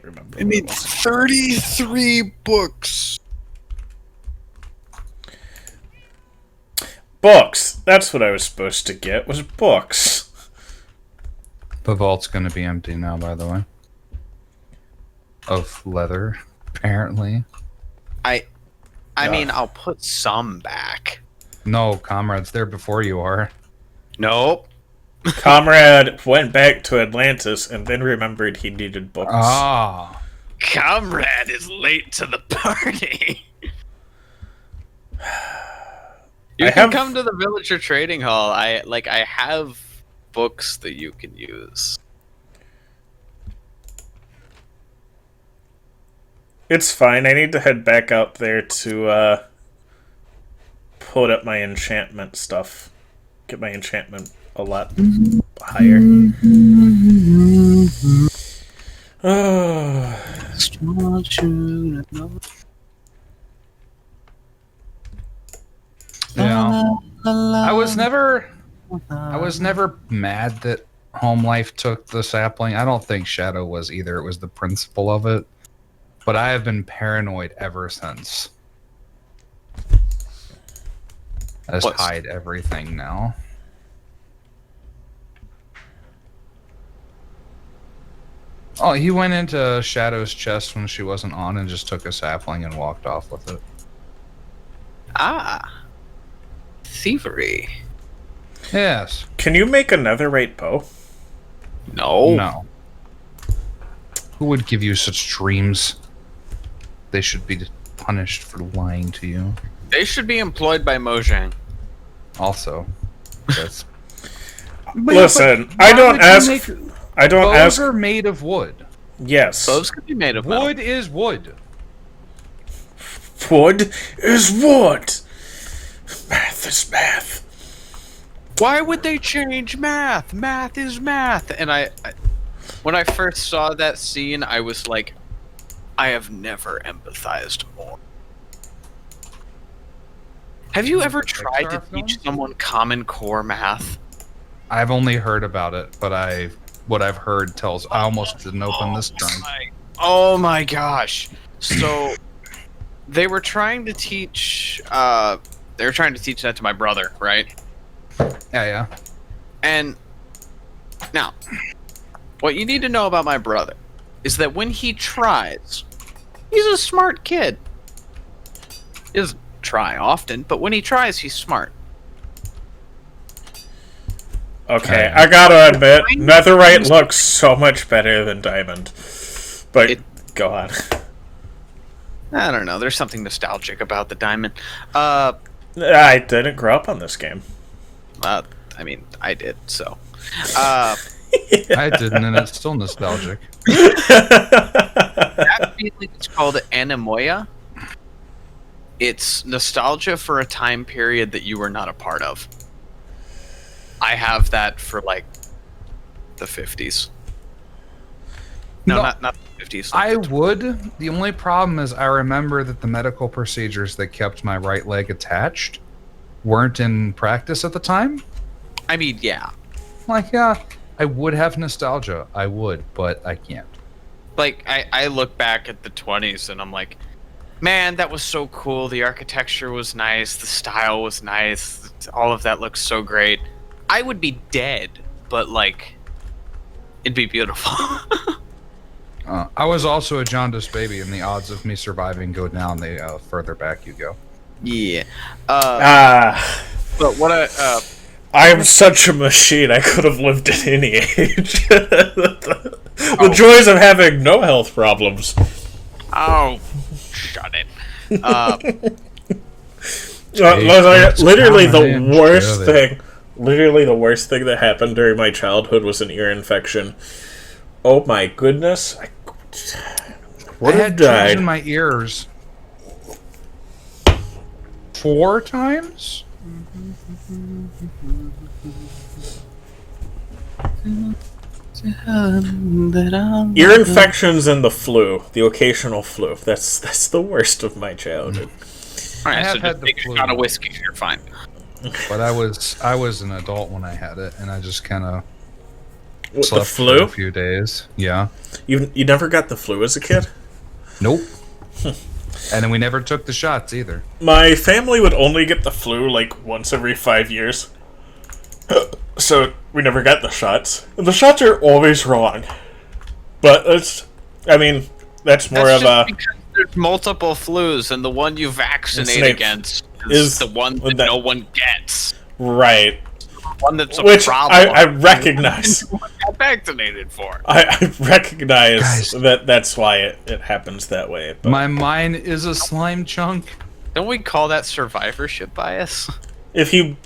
remember. I need 33 books. Books! That's what I was supposed to get, was books. The vault's going to be empty now, by the way. Of leather, apparently. I mean, I'll put some back. No, comrade's there before you are. Nope. Comrade went back to Atlantis and then remembered he needed books. Ah. Comrade is late to the party. You can come to the villager trading hall. I have books that you can use. It's fine. I need to head back out there to put up my enchantment stuff. Get my enchantment a lot higher. Yeah. I was never mad that Home Life took the sapling. I don't think Shadow was either. It was the principle of it. But I have been paranoid ever since. I just hide everything now. Oh, he went into Shadow's chest when she wasn't on and just took a sapling and walked off with it. Ah. Thievery. Yes. Can you make a netherite bow? No. Who would give you such dreams? They should be punished for lying to you. They should be employed by Mojang. Also, that's. Listen, I don't ask. Bows are made of wood. Yes. Bows can be made of metal. Wood is wood. Wood is wood. Math is math. Why would they change math? Math is math. And I when I first saw that scene, I was like, I have never empathized more. Have you ever tried to teach someone Common Core math? I've only heard about it, but what I've heard tells I almost didn't open this trunk. Oh my gosh. So they were trying to teach that to my brother, right? Yeah. And now, what you need to know about my brother is that when he tries, he's a smart kid. He doesn't try often, but when he tries, he's smart. Okay, I gotta admit, netherite looks so much better than diamond. But go on. I don't know. There's something nostalgic about the diamond. I didn't grow up on this game. I mean, I did, so. I didn't, and it's still nostalgic. That feeling is called anemoia. It's nostalgia for a time period that you were not a part of. I have that for, like, the 50s. No, not the 50s. Like I would. The only problem is I remember that the medical procedures that kept my right leg attached weren't in practice at the time. I mean, yeah. Like, yeah, I would have nostalgia. I would, but I can't. Like, I look back at the 20s and I'm like, man, that was so cool. The architecture was nice. The style was nice. All of that looks so great. I would be dead, but like, it'd be beautiful. I was also a jaundiced baby, and the odds of me surviving go down the further back you go. Yeah. But what I am such a machine. I could have lived at any age. The joys of having no health problems. Oh, shut it. Literally the worst thing. Literally the worst thing that happened during my childhood was an ear infection. Oh my goodness! I had tubes in my ears 4 times. Ear infections and the flu, the occasional flu. That's the worst of my childhood. All right, so just take a shot of whiskey. You're fine. But I was an adult when I had it, and I just kind of slept the flu for a few days. Yeah. You never got the flu as a kid? Nope. And then we never took the shots either. My family would only get the flu like once every 5 years. So we never got the shots. And the shots are always wrong. But that's more of a... because there's multiple flus, and the one you vaccinate against is the one that no one gets. Right. One that's a which problem. I recognize. Got vaccinated for. I recognize that's why it happens that way. But my mind is a slime chunk. Don't we call that survivorship bias? If you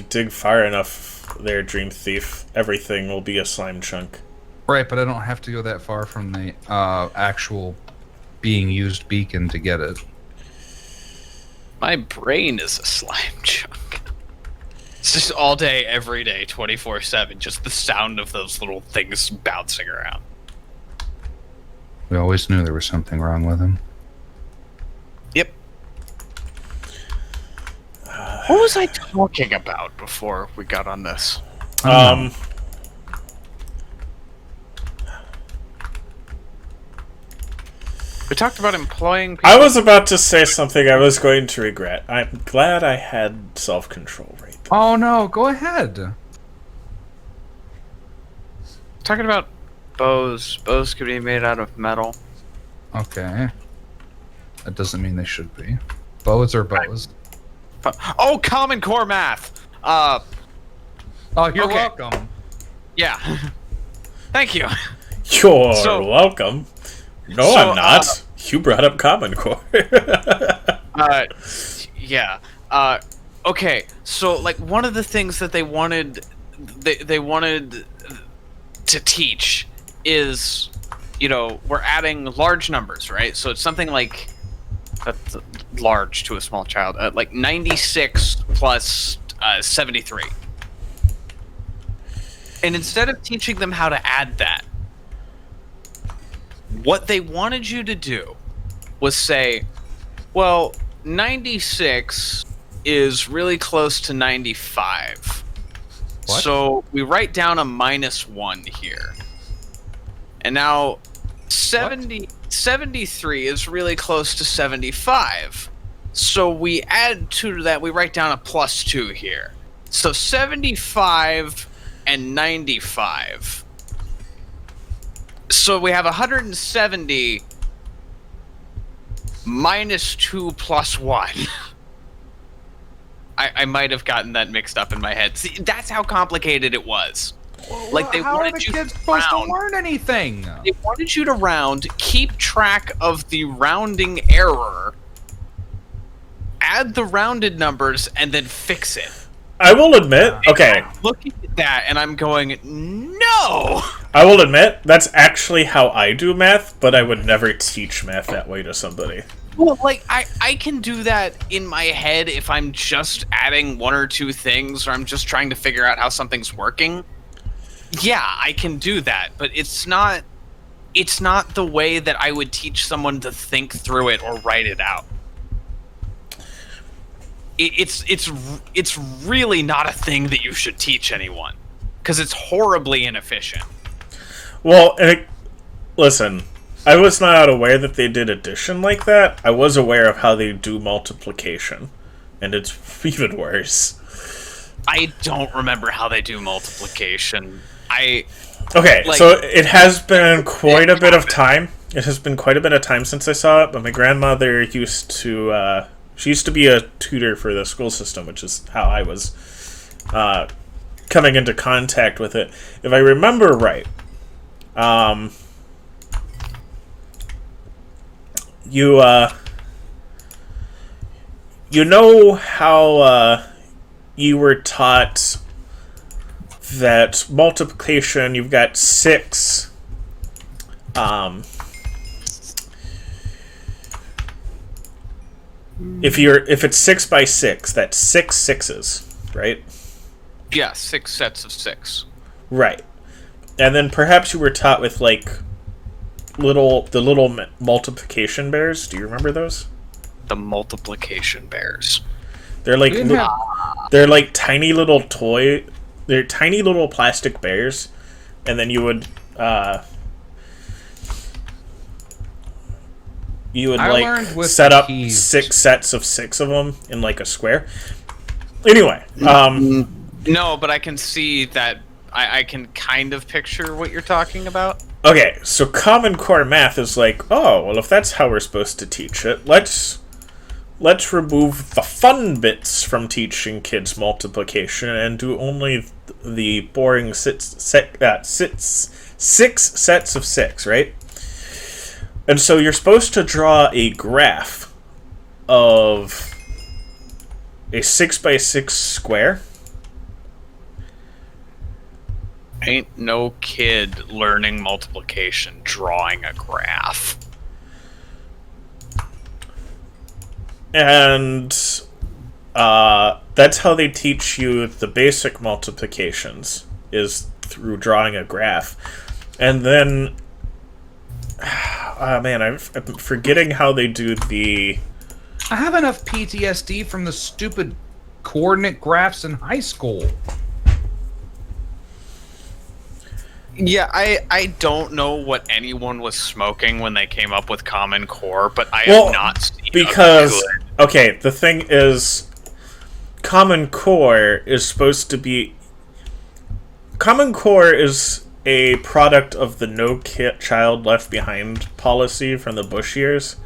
dig far enough there, Dream Thief, everything will be a slime chunk. Right, but I don't have to go that far from the actual being used beacon to get it. My brain is a slime chunk. It's just all day, every day, 24/7. Just the sound of those little things bouncing around. We always knew there was something wrong with him. Yep. What was I talking about before we got on this? We talked about employing people. I was about to say something I was going to regret. I'm glad I had self-control right there. Oh no, go ahead. Talking about bows. Bows could be made out of metal. Okay. That doesn't mean they should be. Bows are bows. Oh, Common Core math! Oh, you're welcome. Yeah. Thank you. You're welcome. No, I'm not. You brought up Common Core. Yeah. Okay, so, like, one of the things that they wanted to teach is, we're adding large numbers, right? So it's something like, that's large to a small child, like 96 plus 73. And instead of teaching them how to add that, what they wanted you to do was say, well, 96 is really close to 95. What? So we write down a -1 here. And now 73 is really close to 75. So we add 2 to that, we write down a +2 here. So 75 and 95. So we have 170 -2 + 1. I might have gotten that mixed up in my head. See, that's how complicated it was. Well, like they how wanted are the you kids to supposed round. to learn anything? They wanted you to round, keep track of the rounding error, add the rounded numbers, and then fix it. I will admit, okay. I'm looking at that, and I'm going, no! I will admit, that's actually how I do math, but I would never teach math that way to somebody. Well, like, I can do that in my head if I'm just adding 1 or 2 things, or I'm just trying to figure out how something's working. Yeah, I can do that, but it's not the way that I would teach someone to think through it or write it out. It's really not a thing that you should teach anyone, because it's horribly inefficient. Well, listen, I was not aware that they did addition like that. I was aware of how they do multiplication, and it's even worse. I don't remember how they do multiplication. Okay, so it has been quite a bit of time. It has been quite a bit of time since I saw it, but my grandmother used to... she used to be a tutor for the school system, which is how I was coming into contact with it. If I remember right, you know how you were taught that multiplication, you've got 6 if it's 6 by 6, that's 6 sixes, right? Yeah, 6 sets of 6. Right. And then perhaps you were taught with like the little multiplication bears. Do you remember those? The multiplication bears. They're like they're like tiny little they're tiny little plastic bears, and then you would like set up 6 sets of 6 of them in like a square. Anyway, no, but I can see that. I can kind of picture what you're talking about. Okay, so Common Core math is like, oh, well, if that's how we're supposed to teach it, let's remove the fun bits from teaching kids multiplication and do only the boring 6 sets of 6, right? And so you're supposed to draw a graph of a 6 by 6 square. Ain't no kid learning multiplication drawing a graph. And that's how they teach you the basic multiplications, is through drawing a graph. And then, man, I'm forgetting how they do the... I have enough PTSD from the stupid coordinate graphs in high school. Yeah, I don't know what anyone was smoking when they came up with Common Core, but I have not seen because okay, the thing is, Common Core is supposed to be... Common Core is a product of the No Child Left Behind policy from the Bush years,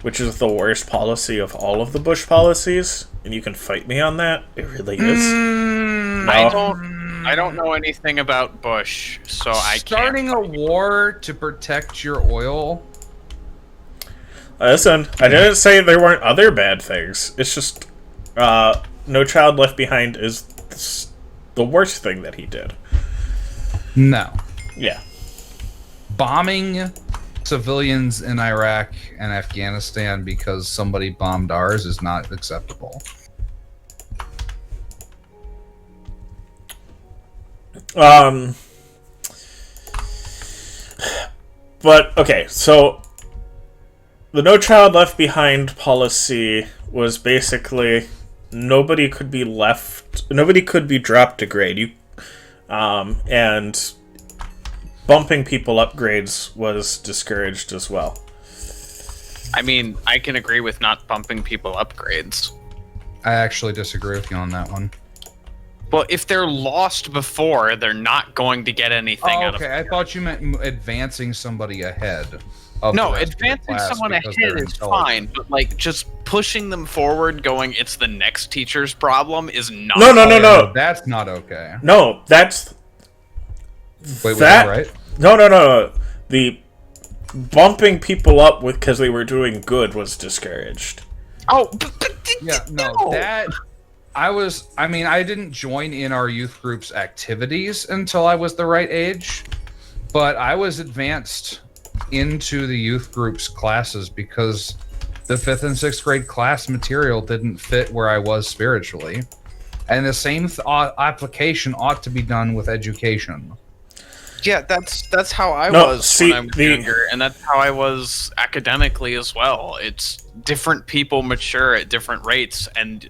which is the worst policy of all of the Bush policies, and you can fight me on that. It really is. No. I don't know anything about Bush, so I can't. Starting a war to protect your oil? Listen, I didn't say there weren't other bad things. It's just, No Child Left Behind is the worst thing that he did. No. Yeah. Bombing civilians in Iraq and Afghanistan because somebody bombed ours is not acceptable. But, okay, so the No Child Left Behind policy was basically nobody could be dropped a grade. And bumping people up grades was discouraged as well. I mean, I can agree with not bumping people up grades. I actually disagree with you on that one. Well, if they're lost before, they're not going to get anything out of it. Okay, I thought you meant advancing somebody ahead. No, advancing someone ahead is fine, but like just pushing them forward, going, it's the next teacher's problem, is not. No. That's not okay. No, that's. Wait, was that right? No. The bumping people up because they were doing good was discouraged. Oh, yeah, no, that. I didn't join in our youth group's activities until I was the right age, but I was advanced into the youth group's classes because the 5th and 6th grade class material didn't fit where I was spiritually. And the same application ought to be done with education. Yeah, that's how I was when I was younger, and that's how I was academically as well. It's different people mature at different rates, and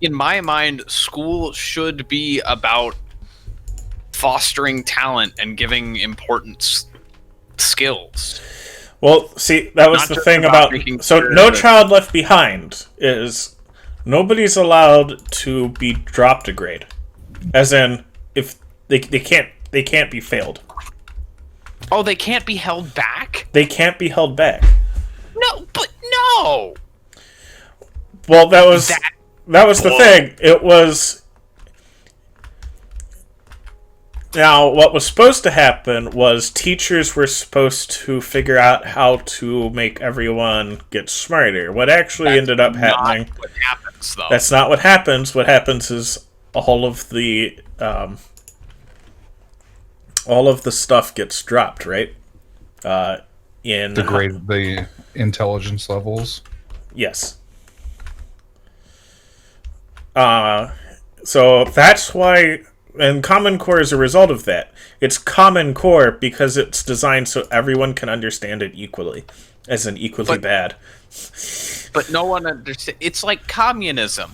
in my mind, school should be about fostering talent and giving important skills. Well, see, that was the thing about... So, No Child Left Behind is Nobody's allowed to be dropped a grade. As in, if they can't be failed. Oh, they can't be held back? They can't be held back. No, but no! Well, that was the thing. It was... Now, what was supposed to happen was teachers were supposed to figure out how to make everyone get smarter. What actually ended up happening... That's not what happens, though. That's not what happens. What happens is all of the stuff gets dropped, right? In the intelligence levels. Yes. So that's why, and Common Core is a result of that. It's Common Core because it's designed so everyone can understand it equally, as in equally bad. But no one understands. It's like communism.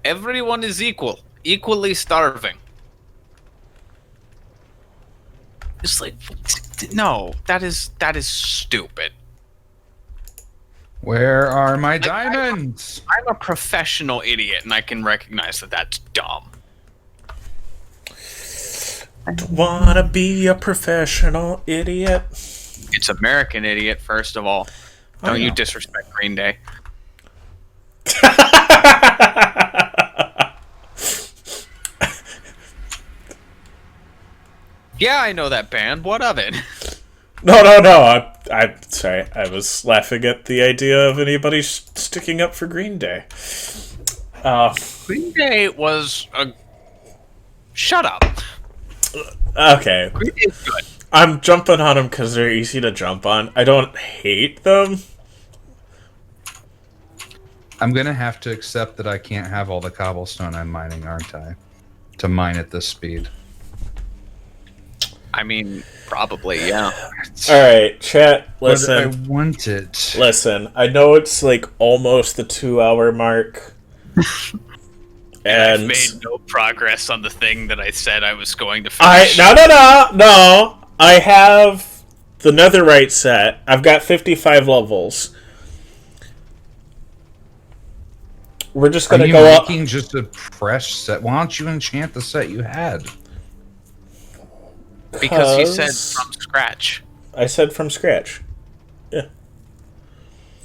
Everyone is equally starving. It's like, no, that is stupid. Where are my diamonds? I'm a professional idiot, and I can recognize that that's dumb. Don't wanna be a professional idiot. It's American idiot, first of all. Don't you disrespect Green Day. Yeah, I know that band. What of it? No. I'm sorry. I was laughing at the idea of anybody sticking up for Green Day. Green Day was a... Shut up. Okay. Green Day's good. I'm jumping on them because they're easy to jump on. I don't hate them. I'm going to have to accept that I can't have all the cobblestone I'm mining, aren't I? To mine at this speed. I mean, probably, yeah. Alright, chat, listen. But I want it. Listen, I know it's like almost the 2-hour mark. And I've made no progress on the thing that I said I was going to finish. No. I have the netherite set. I've got 55 levels. We're just gonna go up. Making just a fresh set. Why don't you enchant the set you had? Because you said from scratch. I said from scratch. Yeah.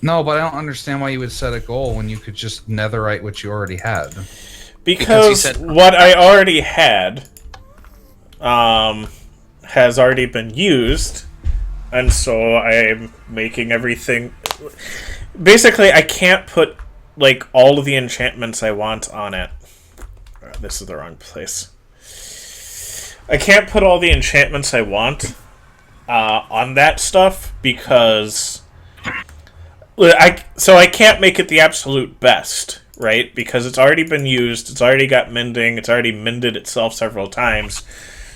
No, but I don't understand why you would set a goal when you could just netherite what you already had. Because what I already had has already been used, and so I'm making everything... Basically, I can't put like all of the enchantments I want on it. This is the wrong place. I can't put all the enchantments I want on that stuff because I can't make it the absolute best, right? Because it's already been used, it's already got mending, it's already mended itself several times,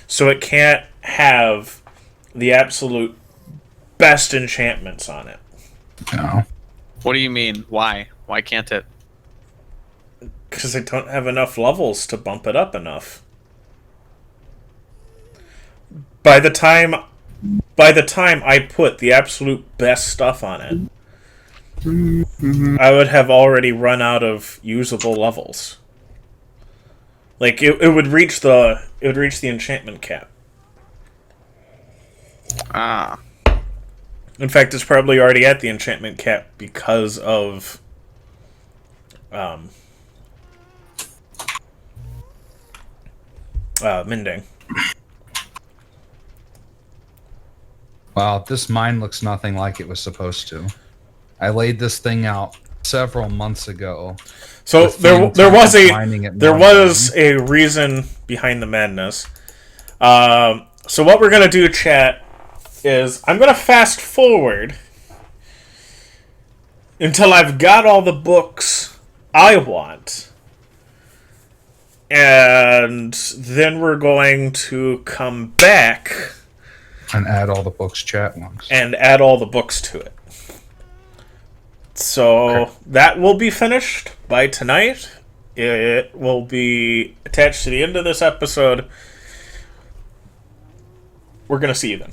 so it can't have the absolute best enchantments on it. No. What do you mean? Why? Why can't it? Because I don't have enough levels to bump it up enough. By the time I put the absolute best stuff on it, I would have already run out of usable levels. Like it would reach the enchantment cap. Ah. In fact, it's probably already at the enchantment cap because of mending. Wow, this mine looks nothing like it was supposed to. I laid this thing out several months ago. So there was a reason behind the madness. So what we're gonna do, chat, is I'm gonna fast forward until I've got all the books I want, and then we're going to come back and add all the books chat wants. And add all the books to it. So that will be finished by tonight. It will be attached to the end of this episode. We're going to see you then.